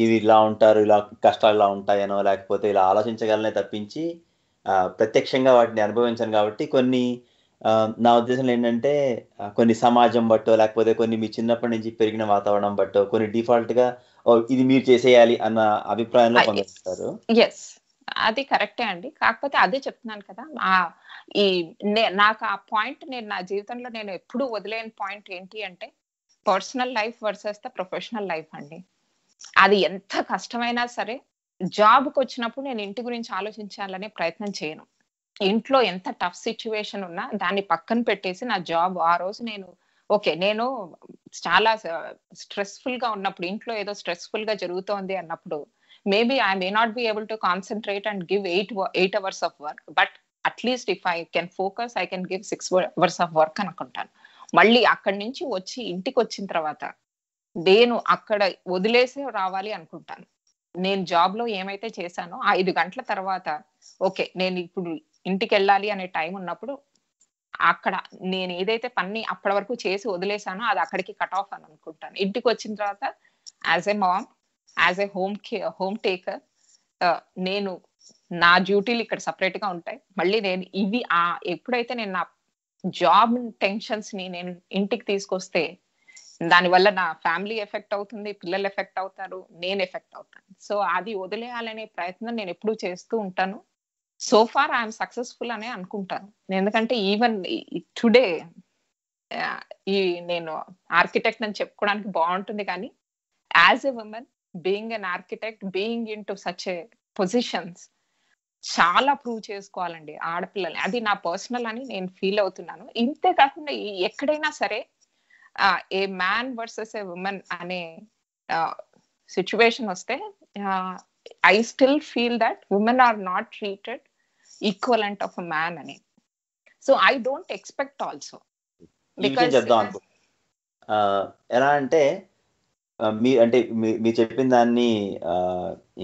ఇవి ఇలా ఉంటారు, ఇలా కష్టాలు ఇలా ఉంటాయనో, లేకపోతే ఇలా ఆలోచించగలనే తప్పించి ప్రత్యక్షంగా వాటిని అనుభవించాను. కాబట్టి కొన్ని నా ఉద్దేశంలో ఏంటంటే కొన్ని సమాజం బట్టో, లేకపోతే కొన్ని మీ చిన్నప్పటి నుంచి పెరిగిన వాతావరణం బట్టో, కొన్ని డిఫాల్ట్ గా ఇది మీరు చేసేయాలి అన్న అభిప్రాయంలో పొందుతారు. ఎస్, అది కరెక్టే అండి. కాకపోతే అదే చెప్తున్నాను కదా, నాకు ఆ పాయింట్, నేను నా జీవితంలో నేను ఎప్పుడు వదిలేని పాయింట్ ఏంటి అంటే personal life versus the professional life అండి. అది ఎంత కష్టమైనా సరే, జాబ్కి వచ్చినప్పుడు నేను ఇంటి గురించి ఆలోచించాలనే ప్రయత్నం చేయను. ఇంట్లో ఎంత టఫ్ సిచ్యువేషన్ ఉన్నా దాన్ని పక్కన పెట్టేసి నా జాబ్, ఆ రోజు నేను ఓకే, నేను చాలా స్ట్రెస్ఫుల్ గా ఉన్నప్పుడు, ఇంట్లో ఏదో స్ట్రెస్ఫుల్ గా జరుగుతోంది అన్నప్పుడు, maybe I may not be able to concentrate and give 8 hours of work, but at least if I can focus I can give 6 hours of work అనుకుంటాను. మళ్ళీ అక్కడి నుంచి వచ్చి ఇంటికి వచ్చిన తర్వాత నేను అక్కడ వదిలేసి రావాలి అనుకుంటాను. నేను జాబ్ లో ఏమైతే చేశానో 5 గంటల తర్వాత, ఓకే నేను ఇప్పుడు ఇంటికి వెళ్ళాలి అనే టైం ఉన్నప్పుడు, అక్కడ నేను ఏదైతే పని అప్పటి వరకు చేసి వదిలేసానో అది అక్కడికి కట్ ఆఫ్ అని అనుకుంటాను. ఇంటికి వచ్చిన తర్వాత as a mom, as a home taker, నేను నా డ్యూటీలు ఇక్కడ సపరేట్ గా ఉంటాయి. మళ్ళీ నేను ఇవి ఎప్పుడైతే నేను నా జాబ్ టెన్షన్స్ ని నేను ఇంటికి తీసుకొస్తే, దానివల్ల నా ఫ్యామిలీ ఎఫెక్ట్ అవుతుంది, పిల్లలు ఎఫెక్ట్ అవుతారు, నేను ఎఫెక్ట్ అవుతాను. సో అది వదిలేయాలనే ప్రయత్నం నేను ఎప్పుడూ చేస్తూ ఉంటాను. సో ఫార్ ఐఎమ్ సక్సెస్ఫుల్ అనే అనుకుంటాను. ఎందుకంటే ఈవెన్ టుడే నేను ఆర్కిటెక్ట్ అని చెప్పుకోవడానికి బాగుంటుంది, కానీ as a women being an architect, being in to such a positions, చాలా ప్రూవ్ చేసుకోవాలండి ఆడపిల్లల్ని. అది నా పర్సనల్ అని నేను ఫీల్ అవుతున్నాను. ఇంతే కాకుండా ఎక్కడైనా సరే a man versus a woman అనే సిచ్యువేషన్ వస్తే, I still feel that women are not treated equivalent of a man అని. So I don't expect also. చెప్దాం అనుకో ఎలా అంటే మీరు చెప్పిన దాన్ని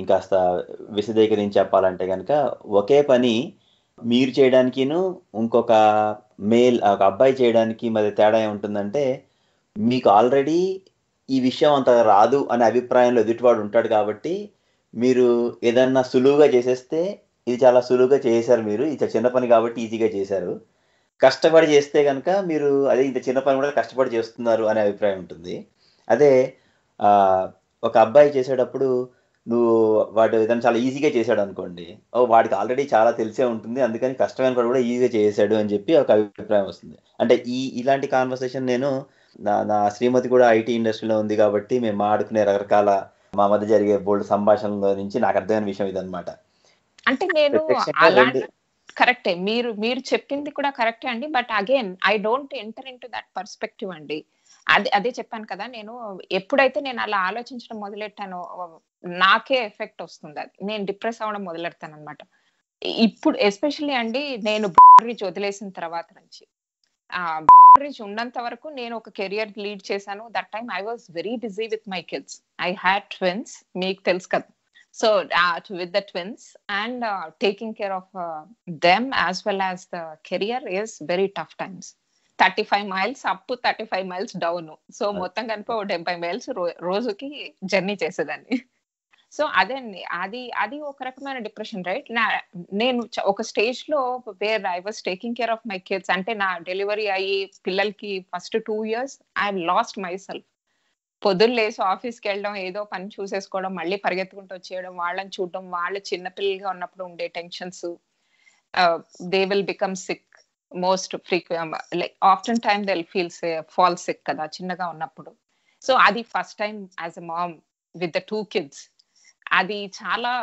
ఇంకాస్త విశదీకరించి చెప్పాలంటే కనుక, ఒకే పని మీరు చేయడానికిను ఇంకొక ఒక అబ్బాయి చేయడానికి మరి తేడా ఏముంటుందంటే, మీకు ఆల్రెడీ ఈ విషయం అంత రాదు అనే అభిప్రాయంలో ఎదుటివాడు ఉంటాడు కాబట్టి, మీరు ఏదన్నా సులువుగా చేసేస్తే, ఇది చాలా సులువుగా చేశారు మీరు, ఇది చిన్న పని కాబట్టి ఈజీగా చేశారు. కష్టపడి చేస్తే గనక మీరు అదే ఇంత చిన్న పని కూడా కష్టపడి చేస్తున్నారు అనే అభిప్రాయం ఉంటుంది. అదే ఒక అబ్బాయి చేసేటప్పుడు వాడు ఏదైనా చాలా ఈజీగా చేశాడు అనుకోండి, వాడికి ఆల్రెడీ చాలా తెలిసే ఉంటుంది, అందుకని కష్టమైన పని కూడా ఈజీగా చేశాడు అని చెప్పి ఒక అభిప్రాయం వస్తుంది. అంటే ఇలాంటి కాన్వర్సేషన్ నేను నా శ్రీమతి కూడా ఐటీ ఇండస్ట్రీలో ఉంది కాబట్టి మేము ఆడుకునే రకరకాల మా మధ్య జరిగే బోల్డ్ సంభాషణలో నుంచి నాకు అర్థమైన విషయం ఇదనమాట. అంటే నేను అలాంటి కరెక్టే, మీరు చెప్పింది కూడా కరెక్టే అండి. But again I don't enter in to that perspective అండి. అదే చెప్పాను కదా, నేను ఎప్పుడైతే నేను అలా ఆలోచించడం మొదలెట్టానో నాకే ఎఫెక్ట్ వస్తుంది. అది నేను డిప్రెస్ అవ్వడం మొదలెడతాను అనమాట. ఇప్పుడు ఎస్పెషల్లీ అండి, నేను రీచ్ వదిలేసిన తర్వాత నుంచి రీచ్ ఉన్నంత వరకు నేను ఒక కెరియర్ లీడ్ చేశాను. That time I was very busy with my kids. I had twins, మీకు తెలుసు కదా. So with the twins and taking care of them as well as the career is very tough times. 35 miles up, 35 miles down. So మొత్తం కనుక 70 miles రోజుకి journey చేసేదాన్ని. So అదే అది ఒక రకమైన డిప్రెషన్, రైట్? నేను ఒక స్టేజ్ లో where I was taking care of my kids, అంటే నా డెలివరీ అయ్యి పిల్లలకి first 2 years I lost my self. పొద్దున్న లేసి ఆఫీస్కి వెళ్ళడం, ఏదో పని చూసేసుకోవడం, మళ్ళీ పరిగెత్తుకుంటూ వచ్చేయడం, వాళ్ళని చూడడం, వాళ్ళు చిన్నపిల్లలుగా ఉన్నప్పుడు ఉండే tensions, they will become sick most frequent, like often time they will fall sick కదా చిన్నగా ఉన్నప్పుడు. సో అది first time as a mom with the 2 kids. అది చాలా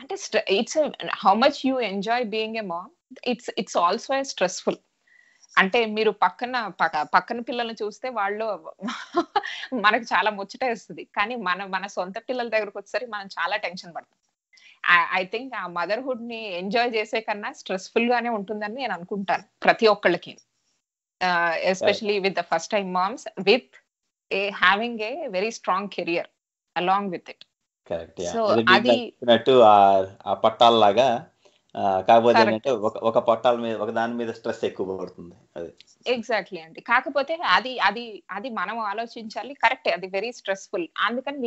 అంటే it's how much you enjoy being a mom, it's also a stressful. అంటే మీరు పక్కన పిల్లల్ని చూస్తే వాళ్ళు మనకు చాలా ముచ్చటేస్తుంది, కానీ మన సొంత పిల్లల దగ్గరకు వచ్చేసరికి మనం చాలా టెన్షన్ పడతాం. ఐ థింక్ ఆ మదర్హుడ్ ని ఎంజాయ్ చేసే కన్నా స్ట్రెస్ఫుల్ గానే ఉంటుందని నేను అనుకుంటాను ప్రతి ఒక్కళ్ళకి, especially with the first time moms with having a very strong career along with it. So అది ఆ పట్టాలలాగా, కాకపోతే ఏంటంటే ఒక పట్టాల మీద ఒక దాని మీద స్ట్రెస్ ఎక్కువ పడుతుంది. ఎగ్జాక్ట్లీ అండి. కాకపోతే అది మనం ఆలోచించాలి, కరెక్టే, అది వెరీ స్ట్రెస్ఫుల్. అందుకని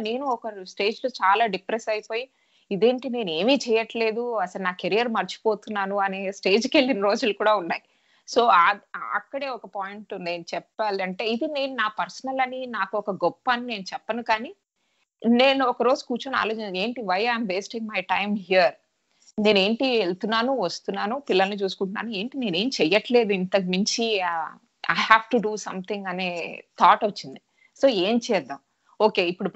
నేను ఒక స్టేజ్ లో చాలా డిప్రెస్ అయిపోయి, ఇదేంటి నేను ఏమీ చేయట్లేదు, అసలు నా కెరియర్ మర్చిపోతున్నాను అనే స్టేజ్కి వెళ్ళిన రోజులు కూడా ఉన్నాయి. సో అక్కడే ఒక పాయింట్ నేను చెప్పాలంటే, ఇది నేను నా పర్సనల్ అని, నాకు ఒక గొప్ప అని నేను చెప్పను, కానీ నేను ఒక రోజు కూర్చొని ఆలోచించాను, ఏంటి why I'm wasting my time here, నేనేంటి వెళ్తున్నాను వస్తున్నాను పిల్లల్ని చూసుకుంటున్నాను, ఏంటి నేనేం చెయ్యట్లేదు ఇంతకు మించి, I have to do something అనే థాట్ వచ్చింది. సో ఏం చేద్దాం, ఓకే ఇప్పుడు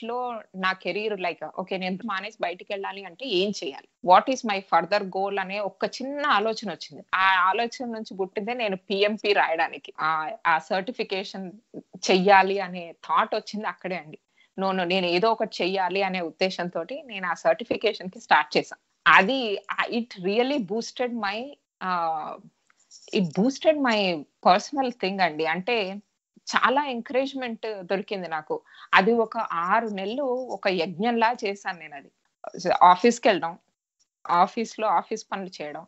లో నా కెరీర్ లైక్ ఓకే నేను మానేసి బయటికి వెళ్ళాలి అంటే ఏం చేయాలి, what is my further goal అనే ఒక చిన్న ఆలోచన వచ్చింది. ఆ ఆలోచన నుంచి పుట్టిందే నేను పిఎంపి రాయడానికి, ఆ సర్టిఫికేషన్ చెయ్యాలి అనే థాట్ వచ్చింది అక్కడే అండి. నేను ఏదో ఒకటి చెయ్యాలి అనే ఉద్దేశంతో నేను ఆ సర్టిఫికేషన్ కి స్టార్ట్ చేశాను. అది it really boosted my personal thing అండి. అంటే చాలా ఎంకరేజ్మెంట్ దొరికింది నాకు. అది ఒక 6 నెలలు ఒక యజ్ఞంలా చేశాను నేను. అది ఆఫీస్కి వెళ్ళడం, ఆఫీస్లో ఆఫీస్ పనులు చేయడం,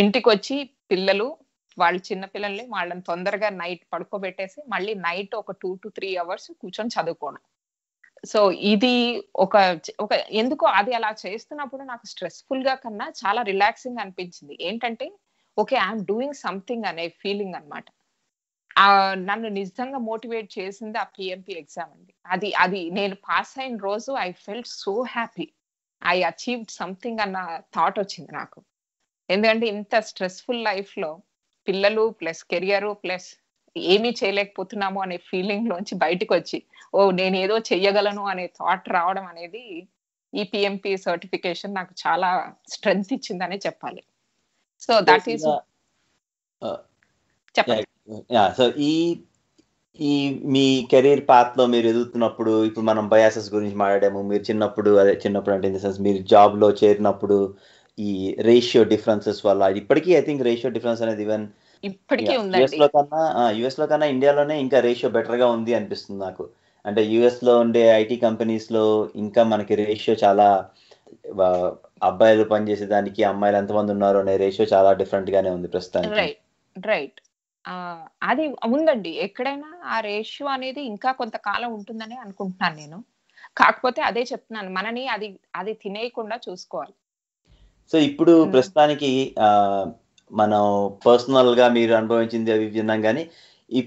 ఇంటికి వచ్చి పిల్లలు, వాళ్ళు చిన్న పిల్లల్ని వాళ్ళని తొందరగా నైట్ పడుకోబెట్టేసి మళ్ళీ నైట్ ఒక 2 to 3 hours కూర్చొని చదువుకోవడం. సో ఇది ఒక ఎందుకో అది అలా చేస్తున్నప్పుడు నాకు స్ట్రెస్ఫుల్ గా కన్నా చాలా రిలాక్సింగ్ అనిపించింది. ఏంటంటే ఓకే ఐఎమ్ డూయింగ్ సంథింగ్ అనే ఫీలింగ్ అనమాట. నన్ను నిజంగా మోటివేట్ చేసింది ఆ పిఎంపి ఎగ్జామ్ అండి. అది నేను పాస్ అయిన రోజు I felt so happy, I achieved something అన్న థాట్ వచ్చింది నాకు. ఎందుకంటే ఇంత స్ట్రెస్ఫుల్ లైఫ్ లో పిల్లలు ప్లస్ కెరియర్ ప్లస్ ఏమీ చేయలేకపోతున్నాము అనే ఫీలింగ్ లోంచి బయటకు వచ్చి నేను ఏదో చెయ్యగలను అనే థాట్ రావడం అనేది ఈ పిఎంపి సర్టిఫికేషన్ నాకు చాలా స్ట్రెంగ్త్ ఇచ్చిందనే చెప్పాలి. సో దట్ ఈస్ చెప్పండి. సో ఈ మీ కెరీర్ పాత్ లో మీరు ఎదుగుతున్నప్పుడు, ఇప్పుడు మనం బయాసెస్ గురించి మాట్లాడాము. మీరు చిన్నప్పుడు అంటే ఇన్ ద సెన్స్ మీరు జాబ్ లో చేరినప్పుడు ఈ రేషియో డిఫరెన్సెస్ వల్ల, ఇప్పటికీ ఐ థింక్ రేషియో డిఫరెన్స్ అనేది ఈవెన్ యుఎస్ లో కన్నా ఇండియాలోనే ఇంకా రేషియో బెటర్ గా ఉంది అనిపిస్తుంది నాకు. అంటే యుఎస్ లో ఉండే ఐటీ కంపెనీస్ లో ఇంకా మనకి రేషియో చాలా అబ్బాయిలు పనిచేసే దానికి అమ్మాయిలు ఎంతమంది ఉన్నారు అనే రేషియో చాలా డిఫరెంట్ గానే ఉంది ప్రస్తుతానికి. రైట్. రైట్. అది ఉందండి. ఎక్కడైనా ఆ రేషియో అనేది ఇంకా కొంతకాలం ఉంటుందనే అనుకుంటున్నాను నేను. కాకపోతే అదే చెప్తున్నాను. మనని అది అది తినేయకుండా చూసుకోవాలి. సో ఇప్పుడు హ్మ్. ప్రస్తుతానికి మనం పర్సనల్‌గా మీరు అనుభవించింది అవి విన్నాం గానీ, ఈ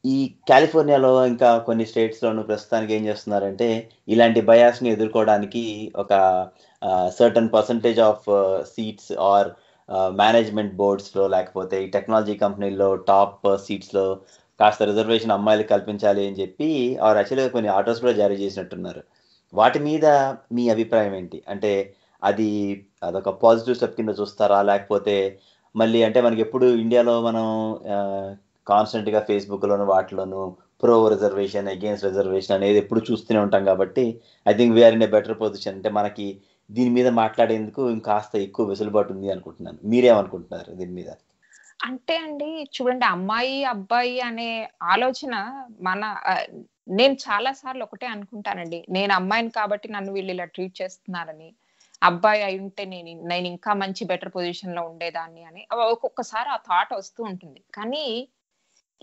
ఈ కాలిఫోర్నియాలో ఇంకా కొన్ని స్టేట్స్‌లోను ప్రస్తుతానికి ఏం చేస్తున్నారంటే, ఇలాంటి బయాస్‌ని ఎదుర్కోవడానికి ఒక certain percentage of seats or management బోర్డ్స్‌లో లేకపోతే ఈ టెక్నాలజీ కంపెనీల్లో టాప్ సీట్స్‌లో కాస్త రిజర్వేషన్ అమ్మాయిలకి కల్పించాలి అని చెప్పి ఆర్ యాక్చువల్‌గా కొన్ని ఆర్డర్స్ కూడా జారీ చేసినట్టున్నారు. వాటి మీద మీ అభిప్రాయం ఏంటి? అంటే అది అదొక పాజిటివ్ స్టెప్ కింద చూస్తారా? లేకపోతే మళ్ళీ అంటే మనకెప్పుడు ఇండియాలో మనం కాన్స్టెంట్‌గా ఫేస్‌బుక్‌లోను వాటిలోను ప్రో రిజర్వేషన్, అగెయిన్స్ట్ రిజర్వేషన్ అనేది ఎప్పుడు చూస్తూనే ఉంటాం కాబట్టి, I think we are in a better position. అంటే మనకి దీని మీద మాట్లాడేందుకు ఇంకాస్త ఎక్కువ వెసులుబాటు ఉంది అనుకుంటున్నాను. మీరేమనుకుంటున్నారు దీని మీద? అంటే అండి చూడండి అమ్మాయి, అబ్బాయి అనే ఆలోచన మన నేను చాలా సార్లు ఒకటే అనుకుంటానండి. నేను అమ్మాయిని కాబట్టి నన్ను వీళ్ళు ఇలా ట్రీట్ చేస్తున్నారని. అబ్బాయి అయ్యుంటే నేనింకా మంచి బెటర్ పొజిషన్‌లో ఉండేదాన్ని అని. ఒక్కొక్కసారి ఆ థాట్ వస్తూ ఉంటుంది. కానీ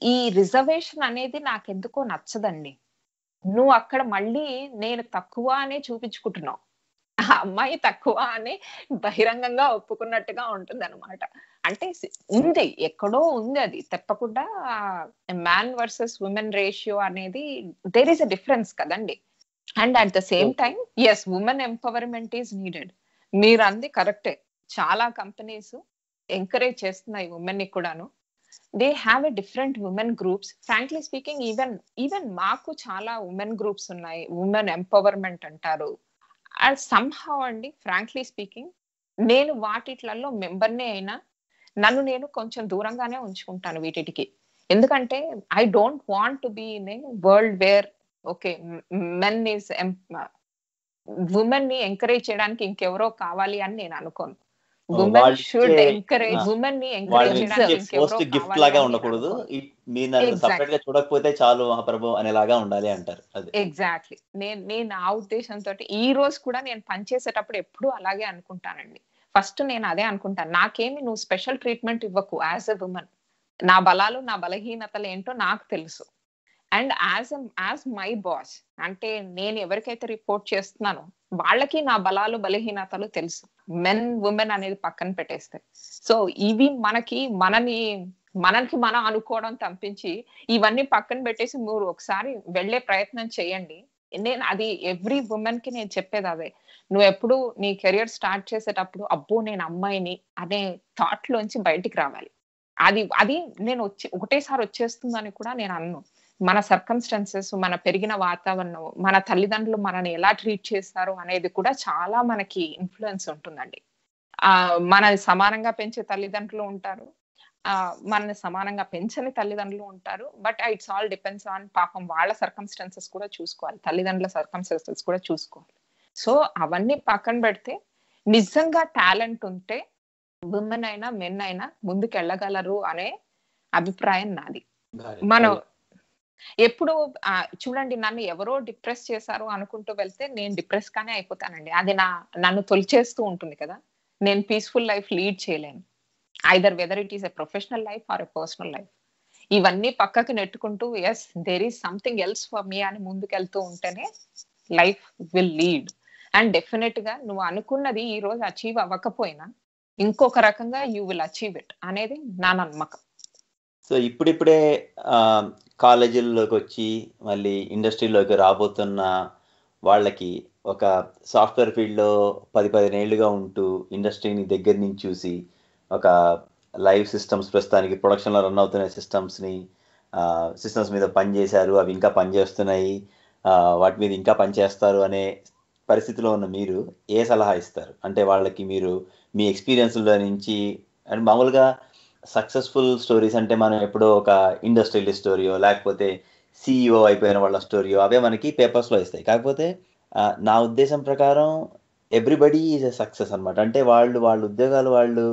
ఈ రిజర్వేషన్ అనేది నాకెందుకో నచ్చదండి. నువ్వు అక్కడ మళ్ళీ నేను తక్కువ అనే చూపించుకుంటున్నావు. ఆ అమ్మాయి తక్కువ అని బహిరంగంగా ఒప్పుకున్నట్టుగా ఉంటుందనమాట. అంటే ఉంది. ఎక్కడో ఉంది అది. తప్పకుండా మ్యాన్ వర్సస్ వుమెన్ రేషియో అనేది దేర్ ఈస్ ఎ డిఫరెన్స్ కదండీ! And at the same time yes women empowerment is needed. మీరంది కరెక్టే. చాలా కంపెనీస్ ఎంకరేజ్ చేస్తున్నాయి వుమెన్‌ని కూడాను. They have a different women groups. Frankly speaking even మాకు చాలా వుమెన్ గ్రూప్స్ ఉన్నాయి. వుమెన్ ఎంపవర్‌మెంట్ అంటారు. సమ్‌హౌ అండి ఫ్రాంక్లీ స్పీకింగ్ నేను వాటిట్లల్లో మెంబర్‌నే అయినా, నన్ను నేను కొంచెం దూరంగానే ఉంచుకుంటాను వీటిటికి. ఎందుకంటే I don't want to be in a world where okay. Men is వుమెన్‌ని ఎంకరేజ్ చేయడానికి ఇంకెవరో కావాలి అని నేను అనుకోను. వుమెన్ వాళ్ళిచ్చే షుడ్ ఎంకరేజ్ వుమెన్‌ని ఎంకరేజ్ వాళ్ళిచ్చే చేయడానికి ఇంకెవరో ఫస్ట్ గిఫ్ట్ కావాలి లాగా అని నేను ఉండకూడదు. అనుకోను. మీరు నన్ను ఎగ్జాక్ట్‌లీ. సెపరేట్‌గా చూడకపోతే చాలు మహాప్రభు అనేలాగా ఉండాలి అంటారు. అది. ఎగ్జాక్ట్‌లీ. నేను ఆ ఉద్దేశంతోటి ఈ రోజు కూడా నేను పని చేసేటప్పుడు ఎప్పుడూ అలాగే అనుకుంటానండి. ఫస్ట్ నేను అదే అనుకుంటాను. నాకేమి నువ్వు స్పెషల్ ట్రీట్‌మెంట్ ఇవ్వకు యాస్ ఎ వుమన్. నా బలాలు, నా బలహీనతలేంటో నాకు తెలుసు. అండ్ యాస్ మై బాస్ అంటే నేను ఎవరికైతే రిపోర్ట్ చేస్తున్నానో వాళ్ళకి నా బలాలు, బలహీనతలు తెలుసు. మెన్, వుమెన్ అనేది పక్కన పెట్టేస్తే. సో, ఇవి మనకి మనం అనుకోవడం తప్పించి ఇవన్నీ పక్కన పెట్టేసి మీరు ఒకసారి వెళ్ళే ప్రయత్నం చేయండి. నేను అది ఎవ్రి వుమెన్‌కి నేను చెప్పేదదే. నువ్వెప్పుడు నీ కెరియర్ స్టార్ట్ చేసేటప్పుడు అబ్బో! నేను అమ్మాయిని అనే థాట్‌లోంచి బయటికి రావాలి. అది ఒకటేసారి వచ్చేస్తుందని కూడా నేను అనను. మన సర్కమ్‌స్టాన్సెస్, మన పెరిగిన వాతావరణం, మన తల్లిదండ్రులు మనల్ని ఎలా ట్రీట్ చేస్తారు అనేది కూడా చాలా మనకి ఇన్‌ఫ్లూయెన్స్ ఉంటుందండి. మనల్ని సమానంగా పెంచే తల్లిదండ్రులు ఉంటారు. మనల్ని సమానంగా పెంచని తల్లిదండ్రులు ఉంటారు. But it's all depends on పాపం వాళ్ళ సర్కమ్‌స్టాన్సెస్ కూడా చూసుకోవాలి. తల్లిదండ్రుల సర్కమ్‌స్టాన్సెస్ కూడా చూసుకోవాలి. సో, అవన్నీ పక్కన పెడితే నిజంగా టాలెంట్ ఉంటే వుమెన్ అయినా, మెన్ అయినా ముందుకెళ్ళగలరు అనే అభిప్రాయం నాది. మనం అది. ఎప్పుడు చూడండి నన్ను ఎవరో డిప్రెస్ చేశారు అనుకుంటూ వెళ్తే నేను డిప్రెస్‌గానే అయిపోతానండి. అది నన్ను తొలిచేస్తూ ఉంటుంది కదా! నేను పీస్‌ఫుల్ లైఫ్ లీడ్ చేయలేను. Whether it is a professional life or a personal life. ఇవన్నీ పక్కకి నెట్టుకుంటూ yes there is something else for me అని ముందుకెళ్తూ ఉంటేనే లైఫ్ విల్ లీడ్. అండ్ డెఫినిట్‌గా నువ్వు అనుకున్నది ఈ రోజు అచీవ్ అవ్వకపోయినా ఇంకొక రకంగా యూ విల్ అచీవ్ ఇట్ అనేది నా నమ్మకం. సో ఇప్పుడిప్పుడే కాలేజీల్లోకొచ్చి మళ్ళీ ఇండస్ట్రీలోకి రాబోతున్న వాళ్ళకి ఒక సాఫ్ట్‌వేర్ ఫీల్డ్‌లో 15 ఏళ్లుగా ఉంటూ ఇండస్ట్రీని దగ్గర నుంచి చూసి ఒక లైవ్ సిస్టమ్స్ ప్రస్తుతానికి ప్రొడక్షన్‌లో రన్ అవుతున్న సిస్టమ్స్ మీద పనిచేశారు. అవి ఇంకా పనిచేస్తున్నాయి. వాటి మీద ఇంకా పనిచేస్తారు అనే పరిస్థితిలో ఉన్న మీరు ఏ సలహా ఇస్తారు? అంటే వాళ్ళకి మీరు మీ ఎక్స్‌పీరియన్స్‌లో నుంచి అండ్ మామూలుగా సక్సెస్‌ఫుల్ స్టోరీస్ అంటే మనం ఎప్పుడో ఒక ఇండస్ట్రియలిస్ట్ స్టోరీయో లేకపోతే సీఈఓ అయిపోయిన వాళ్ళ స్టోరీయో అవే మనకి పేపర్స్‌లో ఇస్తాయి. కాకపోతే నా ఉద్దేశం ప్రకారం ఎవ్రీబడీ ఈజ్ ఎ సక్సెస్ అన్నమాట. అంటే వాళ్ళ ఉద్యోగాలు వాళ్ళు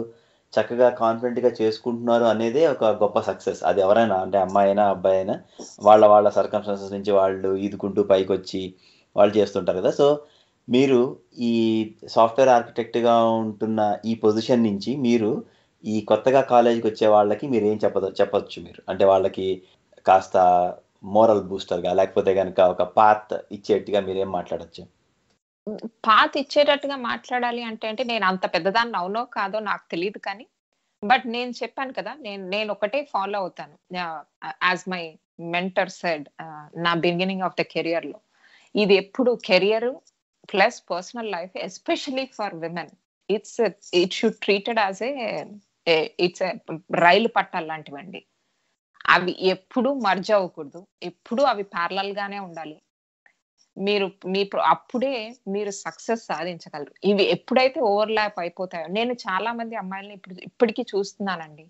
చక్కగా కాన్ఫిడెంట్‌గా చేసుకుంటున్నారు అనేదే ఒక గొప్ప సక్సెస్. అది ఎవరైనా అంటే అమ్మాయైనా, అబ్బాయైనా వాళ్ళ సర్కమ్‌స్టాన్సెస్ నుంచి వాళ్ళు ఈదుకుంటూ పైకొచ్చి వాళ్ళు చేస్తుంటారు కదా! సో, మీరు ఈ సాఫ్ట్వేర్ ఆర్కిటెక్ట్గా ఉంటున్న ఈ పొజిషన్ నుంచి మీరు ఈ కొత్తగా కాలేజీకి వచ్చే వాళ్ళకి మీరు ఏం చెప్పొచ్చు మీరు అంటే వాళ్ళకి కాస్త మోరల్ బూస్టర్గా లేకపోతే కనుక ఒక పాత్ ఇచ్చేట్టుగా మీరేం మాట్లాడచ్చు? పాత ఇచ్చేటట్టుగా మాట్లాడాలి అంటే నేను అంత పెద్దదాన్ని అవునో కాదో నాకు తెలియదు కానీ బట్ నేను చెప్పాను కదా నేను ఒకటే ఫాలో అవుతాను యాజ్ మై మెంటర్ సెడ్ నా బిగినింగ్ ఆఫ్ ద కెరియర్ లో ఇది ఎప్పుడు career plus personal life especially for women it should treated as it's రైలు పట్టాలు లాంటివండి. అవి ఎప్పుడు మర్జ్ అవ్వకూడదు, ఎప్పుడు అవి ప్యారలల్ గానే ఉండాలి. అప్పుడే మీరు సక్సెస్ సాధించగలరు. ఇవి ఎప్పుడైతే ఓవర్‌లాప్ అయిపోతాయో నేను చాలా మంది అమ్మాయిల్ని ఇప్పటికి చూస్తున్నానండి.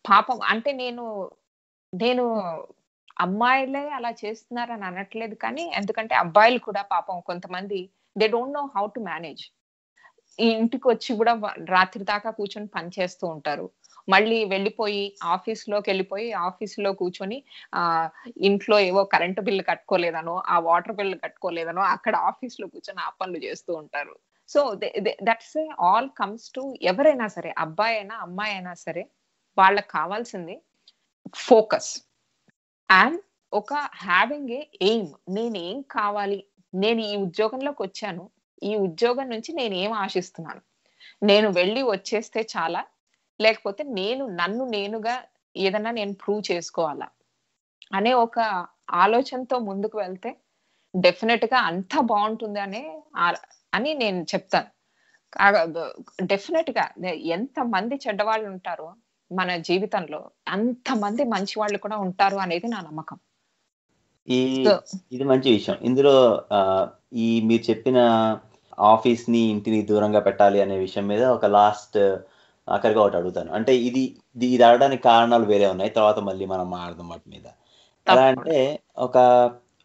పాపం అంటే నేను అమ్మాయిలే అలా చేస్తున్నారని అనట్లేదు కానీ, ఎందుకంటే అబ్బాయిలు కూడా పాపం కొంతమంది they don't know how to manage. ఈ ఇంటికొచ్చి గూడా రాత్రి దాకా కూర్చొని పని చేస్తూ ఉంటారు. మళ్ళీ వెళ్ళిపోయి ఆఫీస్‌లో కూర్చొని ఇంట్లో ఏవో కరెంట్ బిల్ కట్టుకోలేదనో, ఆ వాటర్ బిల్ కట్టుకోలేదనో అక్కడ ఆఫీస్‌లో కూర్చొని ఆ పనులు చేస్తూ ఉంటారు. So, that's all comes to ఎవరైనా సరే అబ్బాయైనా, అమ్మాయైనా సరే వాళ్ళకి కావాల్సింది ఫోకస్ అండ్ ఒక హావింగ్ ఏ ఎయిమ్. నేనేం కావాలి? నేను ఈ ఉద్యోగంలోకొచ్చాను. ఈ ఉద్యోగం నుంచి నేనేం ఆశిస్తున్నాను? నేను వెళ్ళి వచ్చేస్తే చాలా? లేకపోతే నన్ను నేనుగా ఏదన్నా నేను ప్రూవ్ చేసుకోవాలా? అనే ఒక ఆలోచనతో ముందుకు వెళ్తే డెఫినిట్‌గా అంతా బావుంటుంది అని నేను చెప్తాను. డెఫినిట్‌గా ఎంతమంది చెడ్డవాళ్ళుంటారో మన జీవితంలో, అంతమంది మంచి వాళ్ళు కూడా ఉంటారు అనేది నా నమ్మకం. ఈ సో ఇది మంచి విషయం. ఇందులో ఈ మీరు చెప్పిన ఆఫీస్‌ని, ఇంటిని దూరంగా పెట్టాలి అనే విషయం మీద ఒక ఆఖరిగా ఒకటి అడుగుతాను. అంటే ఇది అడగడానికి కారణాలు వేరే ఉన్నాయి. తర్వాత మళ్ళీ మనం మాట్లాడదాం వాటి మీద. ఎలా అంటే తప్పకుండా. ఒక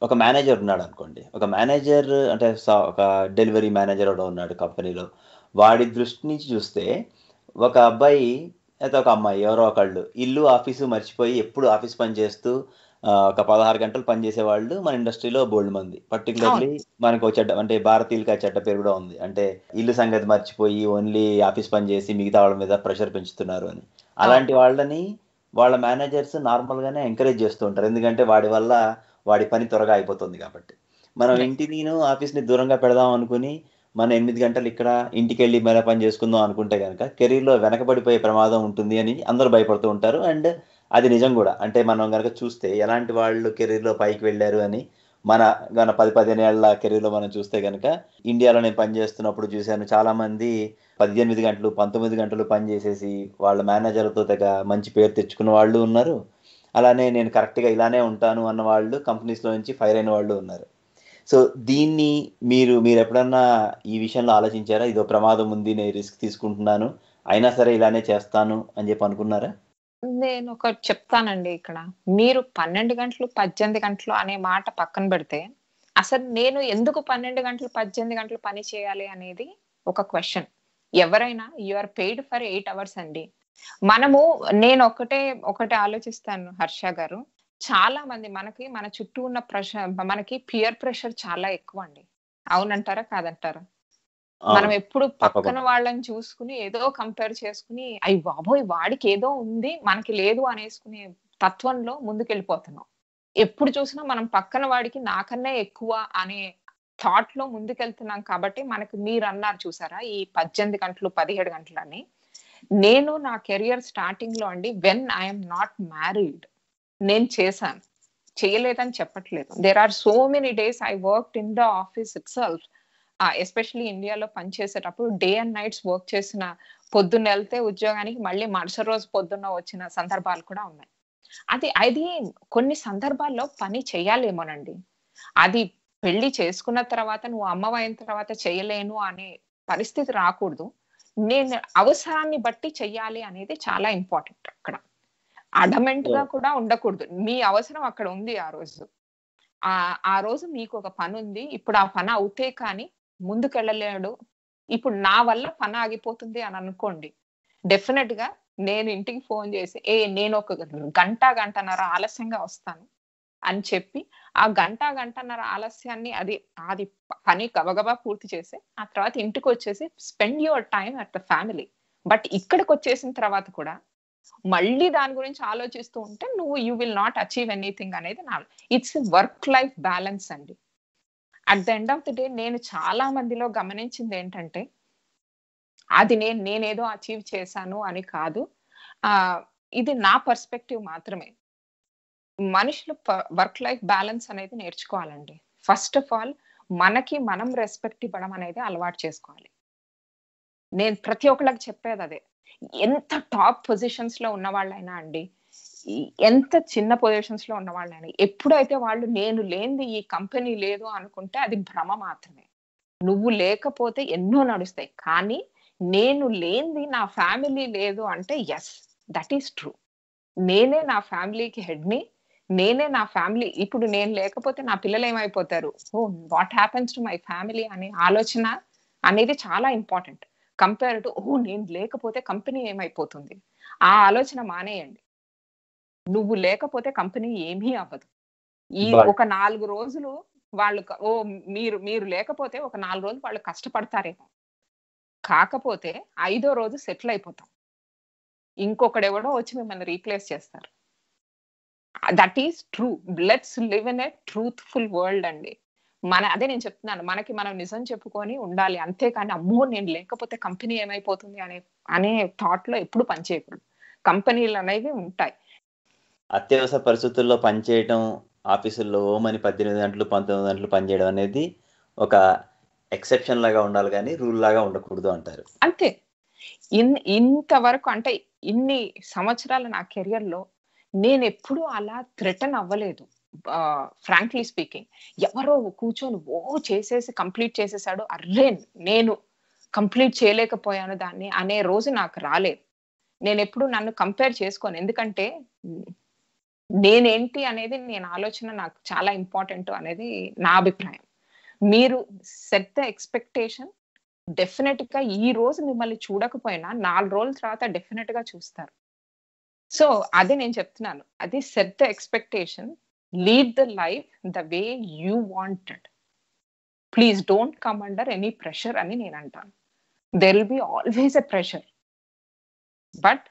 ఒక మేనేజర్ ఉన్నాడనుకోండి. ఒక మేనేజర్ అంటే ఒక డెలివరీ మేనేజర్ ఒకడు ఉన్నాడు కంపెనీలో. వాడి దృష్టి నుంచి చూస్తే ఒక అబ్బాయి లేతే ఒక అమ్మాయి ఎవరో ఒకళ్ళు ఇల్లు, ఆఫీసు మర్చిపోయి ఎప్పుడు ఆఫీస్ పని చేస్తూ ఒక 16 గంటలు పనిచేసేవాళ్ళు మన ఇండస్ట్రీలో బోలెడుమంది. పర్టిక్యులర్‌లీ అవును. మనకో అంటే భారతీయులకి ఆ చెడ్డ పేరు కూడా ఉంది. అంటే ఇల్లు సంగతి మర్చిపోయి ఓన్లీ ఆఫీస్ పని చేసి మిగతా వాళ్ళ మీద ప్రెషర్ పెంచుతున్నారు అని. అవును. అలాంటి వాళ్ళని వాళ్ళ మేనేజర్స్ నార్మల్‌గానే ఎంకరేజ్ చేస్తూ ఉంటారు. ఎందుకంటే వాడి వల్ల వాడి పని త్వరగా అయిపోతుంది కాబట్టి. మనం రైట్. ఇంటినిను, ఆఫీస్‌ని దూరంగా పెడదాం అనుకుని, మనం 8 గంటలు ఇక్కడ, ఇంటికెళ్ళి మళ్ళా పని చేసుకుందాం అనుకుంటే గనక కెరీర్‌లో వెనకబడిపోయే ప్రమాదం ఉంటుంది అని అందరూ భయపడుతూ ఉంటారు. అండ్ అది నిజం గూడా. అంటే మనం గనక చూస్తే ఎలాంటి వాళ్ళు కెరీర్‌లో పైకి వెళ్లారు అని మన 10, 15 ఏళ్ల కెరీర్‌లో మనం చూస్తే గనక ఇండియాలో నేను పని చేస్తున్నప్పుడు చూసాను చాలామంది 18 గంటలు, 19 గంటలు పని చేసేసి వాళ్ళ మేనేజర్‌లతో తెగ మంచి పేరు తెచ్చుకున్న వాళ్ళు ఉన్నారు. అలానే నేను కరెక్ట్‌గా ఇలానే ఉంటాను అన్న వాళ్ళు కంపెనీస్‌లో నుంచి ఫైర్ అయిన వాళ్ళు ఉన్నారు. సో, దీన్ని మీరెప్పుడన్నా ఈ విషయంలో ఆలోచించారా? ఇదో ప్రమాదం ఉంది. నేను రిస్క్ తీసుకుంటున్నాను. అయినా సరే ఇలానే చేస్తాను అని జెప్పి అనుకున్నారా? నేనొకటి చెప్తానండి ఇక్కడ. మీరు 12 గంటలు, 18 గంటలు అనే మాట పక్కన పెడితే, అసలు నేను ఎందుకు 12 గంటలు, 18 గంటలు పని చేయాలి అనేది ఒక క్వెషన్. ఎవరైనా you are paid for 8 hours అండి. మనము ఒకటి ఆలోచిస్తాను హర్ష గారు. చాలా మంది మన చుట్టూ ఉన్న మనకి పియర్ ప్రెషర్ చాలా ఎక్కువండి. అవునంటారా? కాదంటారా? మనం అవును. ఎప్పుడు పక్కన తప్పకుండా. వాళ్ళని చూసుకొని ఏదో కంపేర్ చేసుకొని, అయ్య బాబోయ్! వాడికేదో ఉంది మనకి లేదు అనేసుకునే తత్వంలో ముందుకెళ్ళిపోతున్నాం. ఎప్పుడు చూసినా మనం పక్కన వాడికి నాకన్నా ఎక్కువ అనే థాట్‌లో ముందుకెళ్తున్నాం కాబట్టి మనకి మీరన్నారు చూసారా? ఈ 18 గంటలు, 17 గంటలని. నేను నా కెరియర్ స్టార్టింగ్‌లో అండి when I am not married నేను చేశాను. చేయలేదని చెప్పట్లేదు. There are so many days I worked in the office itself. Especially ఇండియాలో పనిచేసేటప్పుడు డే అండ్ నైట్స్ వర్క్ చేసిన పొద్దున్నెళ్తే ఉద్యోగానికి మళ్ళీ మరుసటి రోజు పొద్దున్న వచ్చిన సందర్భాలు కూడా ఉన్నాయి. అది కొన్ని సందర్భాల్లో పని చేయాలేమోనండి. అది పెళ్లి చేసుకున్న తర్వాత నువ్వు అమ్మవయిన తర్వాత చేయలేను అనే పరిస్థితి రాకూడదు. నేను అవసరాన్ని బట్టి చెయ్యాలి అనేది చాలా ఇంపార్టెంట్ అక్కడ. అడమెంట్‌గా సో కూడా ఉండకూడదు. మీ అవసరం అక్కడ ఉంది ఆ రోజు. ఆ రోజు మీకొక పనుంది. ఇప్పుడు ఆ పని అవుతే కానీ ముందుకెళ్ళలేడు. ఇప్పుడు నా వల్ల పని ఆగిపోతుంది అని అనుకోండి. డెఫినిట్‌గా నేను ఇంటికి ఫోను చేసి, నేనొక గంట, గంటన్నర ఆలస్యంగా వస్తాను. అని చెప్పి ఆ గంటన్నర ఆలస్యాన్ని అది పని గబగబా పూర్తి చేసి ఆ తర్వాత ఇంటికి వచ్చేసి spend your time at the family. But ఇక్కడికి వచ్చేసిన తర్వాత కూడా మళ్ళీ దాని గురించి ఆలోచిస్తూ ఉంటే you will not achieve anything అనేది ఇట్స్ వర్క్ లైఫ్ బ్యాలెన్స్ అండి. At the end of the day నేను చాలా మందిలో గమనించింది ఏంటంటే అది నేనేదో అచీవ్ చేశాను అని కాదు. ఇది నా పర్స్పెక్టివ్ మాత్రమే. మనుషులు వర్క్ లైఫ్ బ్యాలెన్స్ అనేది నేర్చుకోవాలండి. ఫస్ట్ ఆఫ్ ఆల్ మనకి మనం రెస్పెక్ట్ ఇవ్వడం అనేది అలవాటు చేసుకోవాలి. నేను ప్రతి ఒక్కళ్ళకి చెప్పేది అదే. ఎంత టాప్ పొజిషన్స్ లో ఉన్న వాళ్ళైనా అండి, ఎంత చిన్న పొజిషన్స్ లో ఉన్న వాళ్ళైనా, ఎప్పుడైతే వాళ్ళు నేను లేనిది ఈ కంపెనీ లేదు అనుకుంటే అది భ్రమ మాత్రమే. నువ్వు లేకపోతే ఎన్నో నడుస్తాయి, కానీ నేను లేనిది నా ఫ్యామిలీ లేదు అంటే ఎస్, దట్ ఈస్ ట్రూ. నేనే నా ఫ్యామిలీకి హెడ్ని, నేనే నా ఫ్యామిలీ. ఇప్పుడు నేను లేకపోతే నా పిల్లలు ఏమైపోతారు, what happens to my family అనే ఆలోచన అనేది చాలా ఇంపార్టెంట్. కంపేర్ టు నేను లేకపోతే కంపెనీ ఏమైపోతుంది, ఆ ఆలోచన మానేయండి. నువ్వు లేకపోతే కంపెనీ ఏమీ అవ్వదు. ఈ ఒక 4 రోజులు వాళ్ళు మీరు లేకపోతే ఒక 4 రోజులు వాళ్ళు కష్టపడతారేమో, కాకపోతే 5వ రోజు సెటిల్ అయిపోతాం. ఇంకొకడెవడో వచ్చి మిమ్మల్ని రీప్లేస్ చేస్తారు. That is true. Let's live in a truthful world అండి. అదే నేను చెప్తున్నాను, మనకి మనం నిజం చెప్పుకొని ఉండాలి. అంతేకాని అమ్మో నేను లేకపోతే కంపెనీ ఏమైపోతుంది అనే థాట్ లో ఎప్పుడు పనిచేయకూడదు. కంపెనీలు అనేవి ఉంటాయి. అత్యవసర పరిస్థితుల్లో పనిచేయడం, ఆఫీసుల్లో ఓమని 18 గంటలు 19 గంటలు పనిచేయడం అనేది ఒక ఎక్సెప్షన్ లాగా ఉండాలి, కానీ రూల్ లాగా ఉండకూడదు అంటారు. అంతే. ఇంతవరకు అంటే ఇన్ని సంవత్సరాల నా కెరియర్ లో నేను ఎప్పుడూ అలా థ్రెటన్ అవ్వలేదు. ఫ్రాంక్లీ స్పీకింగ్, ఎవరో కూర్చొని చేసేసి కంప్లీట్ చేసేసాడు, అర్రే నేను కంప్లీట్ చేయలేకపోయాను దాన్ని అనే రోజు నాకు రాలేదు. నేను ఎప్పుడు నన్ను కంపేర్ చేసుకోను, ఎందుకంటే నేనేంటి అనేది నేను ఆలోచన నాకు చాలా ఇంపార్టెంట్ అనేది నా అభిప్రాయం. మీరు సెట్ ద ఎక్స్పెక్టేషన్. డెఫినెట్ గా ఈ రోజు మిమ్మల్ని చూడకపోయినా 4 రోజుల తర్వాత డెఫినెట్ గా చూస్తారు. సో అదే నేను చెప్తున్నాను, అది set the expectation, lead the life the way you wanted. Please don't come under any pressure అని నేను అంటాను. There will be always a pressure, but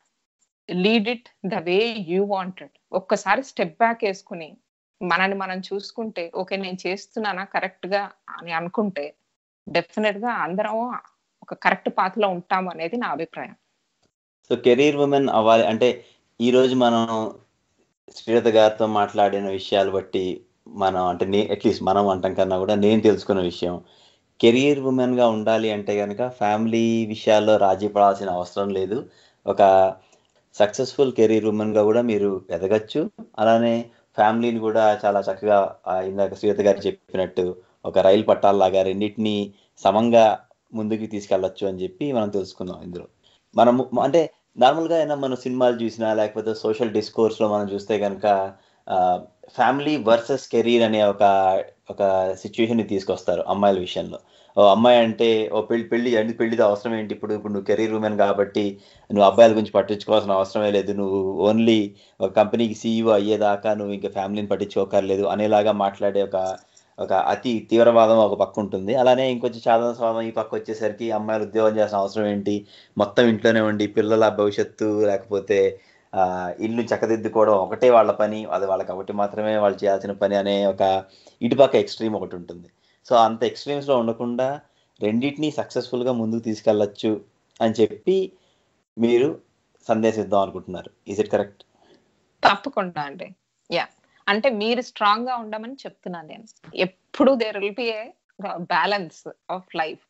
lead it the way you wanted. ఒక్కసారి స్టెప్ బ్యాక్ వేసుకుని మనని మనం చూసుకుంటే, okay నేను చేస్తున్నానా కరెక్ట్ గా అని అనుకుంటే డెఫినెట్ గా అందరం ఒక కరెక్ట్ పాత్ లో ఉంటాము అనేది నా అభిప్రాయం. సో కెరీర్ ఉమెన్ అవ్వాలి అంటే ఈ రోజు మనం శ్రీలత గారితో మాట్లాడిన విషయాలు బట్టి మనం అంటే అట్లీస్ట్ మనం అంటాం కన్నా కూడా నేను తెలుసుకున్న విషయం, కెరీర్ ఉమెన్ గా ఉండాలి అంటే కనుక ఫ్యామిలీ విషయాల్లో రాజీ పడాల్సిన అవసరం లేదు. ఒక సక్సెస్ఫుల్ కెరీర్ ఉమెన్ గా కూడా మీరు ఎదగచ్చు. అలానే ఫ్యామిలీని కూడా చాలా చక్కగా ఇందాక శ్రీలత గారు చెప్పినట్టు ఒక రైలు పట్టాలలాగా రెండింటినీ సమంగా ముందుకు తీసుకెళ్లొచ్చు అని చెప్పి మనం తెలుసుకున్నాం. ఇందులో మనము అంటే నార్మల్గా అయినా మనం సినిమాలు చూసినా లేకపోతే సోషల్ డిస్కోర్స్ లో మనం చూస్తే కనుక ఫ్యామిలీ వర్సెస్ కెరీర్ అనే ఒక సిచ్యువేషన్ ని తీసుకొస్తారు అమ్మాయిల విషయంలో. అమ్మాయి అంటే పెళ్లిది అవసరం ఏంటి, ఇప్పుడు నువ్వు కెరీర్ ఉమెన్ కాబట్టి నువ్వు అబ్బాయిల గురించి పట్టించుకోవాల్సిన అవసరమే లేదు, నువ్వు ఓన్లీ ఒక కంపెనీకి సీఈఓ అయ్యేదాకా నువ్వు ఇంకా ఫ్యామిలీని పట్టించుకోకర్లేదు అనేలాగా మాట్లాడే ఒక అతి తీవ్రవాదం ఒక పక్క ఉంటుంది. అలానే ఇంకొంచెం సాధారణవాదం ఈ పక్క వచ్చేసరికి అమ్మాయిలు ఉద్యోగం చేయాల్సిన అవసరం ఏంటి, మొత్తం ఇంట్లోనే ఉండి పిల్లల భవిష్యత్తు లేకపోతే ఇల్లు చక్కదిద్దుకోవడం ఒకటే వాళ్ళ పని, అది వాళ్ళకి ఒకటి మాత్రమే వాళ్ళు చేయాల్సిన పని అనే ఒక ఇటుపక్క ఎక్స్ట్రీమ్ ఒకటి ఉంటుంది. సో అంత ఎక్స్ట్రీమ్స్ లో ఉండకుండా రెండింటినీ సక్సెస్ఫుల్ గా ముందుకు తీసుకెళ్లొచ్చు అని చెప్పి మీరు సందేశిద్దాం అనుకుంటున్నారు. Is it correct? తప్పకుండా అండి. యా, అంటే మీరు స్ట్రాంగ్ గా ఉండమని చెప్తున్నాను నేను. ఎప్పుడు there will be a balance of life.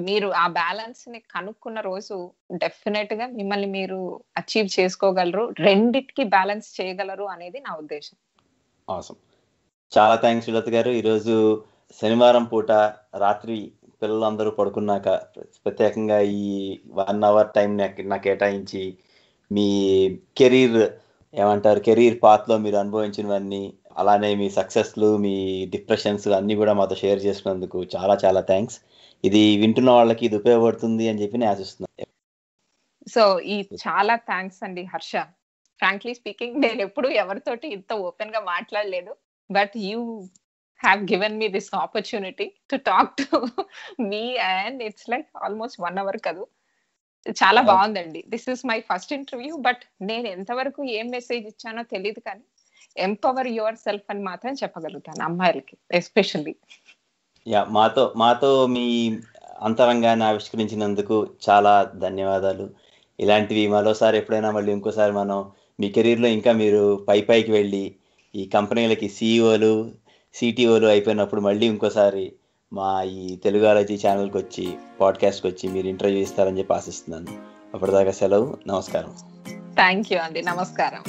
మీరు ఆ బ్యాలెన్స్ ని కనుక్కున్న రోజు డెఫినెట్ గా మిమ్మల్ని మీరు అచీవ్ చేసుకోగలరు, రెండిటికి బ్యాలెన్స్ చేయగలరు అనేది నా ఉద్దేశం. అవసరం. చాలా థ్యాంక్స్ శ్రీలత గారు. ఈరోజు శనివారం పూట రాత్రి పిల్లలందరూ పడుకున్నాక ప్రత్యేకంగా ఈ 1 hour టైం నాకు కేటాయించి మీ కెరీర్ పాత్ లో మీరు అనుభవించినవన్నీ, అలానే మీ సక్సెస్లు, మీ డిప్రెషన్స్ అన్ని కూడా మాతో షేర్ చేసుకున్నందుకు చాలా చాలా థ్యాంక్స్. ఇది వింటున్న వాళ్ళకి ఇది ఉపయోగపడుతుంది అని చెప్పి నేను ఆశిస్తున్నాను. సో చాలా థ్యాంక్స్ అండి హర్ష. ఫ్రాంక్లీ స్పీకింగ్ నేను ఎప్పుడు ఎవరితోటి ఇంత ఓపెన్ గా మాట్లాడలేదు. But you have given me this opportunity to talk to me and it's like almost 1 hour కదా. చాలా బాగుందండి. This is my first interview. But నేను ఎంతవరకు ఏం మెసేజ్ ఇచ్చానో తెలియదు, కానీ ఎంపవర్ యువర్ సెల్ఫ్ అని మాత్రం చెప్పగలుగుతాను అమ్మాయిలకి ఎస్పెషల్లీ. మాతో మీ అంతరంగాన్ని ఆవిష్కరించినందుకు చాలా ధన్యవాదాలు. ఇలాంటివి మరోసారి ఎప్పుడైనా మళ్ళీ ఇంకోసారి మనం మీ కెరీర్లో ఇంకా మీరు పైకి వెళ్ళి ఈ కంపెనీలకి సిఇఓలు సిటిఓలు అయిపోయినప్పుడు మళ్ళీ ఇంకోసారి మా ఈ తెలుగాలజీ ఛానల్కి వచ్చి పాడ్కాస్ట్కి వచ్చి మీరు ఇంటర్వ్యూ ఇస్తారని చెప్పి ఆశిస్తున్నాను. అప్పటిదాకా సెలవు. నమస్కారం. థ్యాంక్ యూ అండి. నమస్కారం.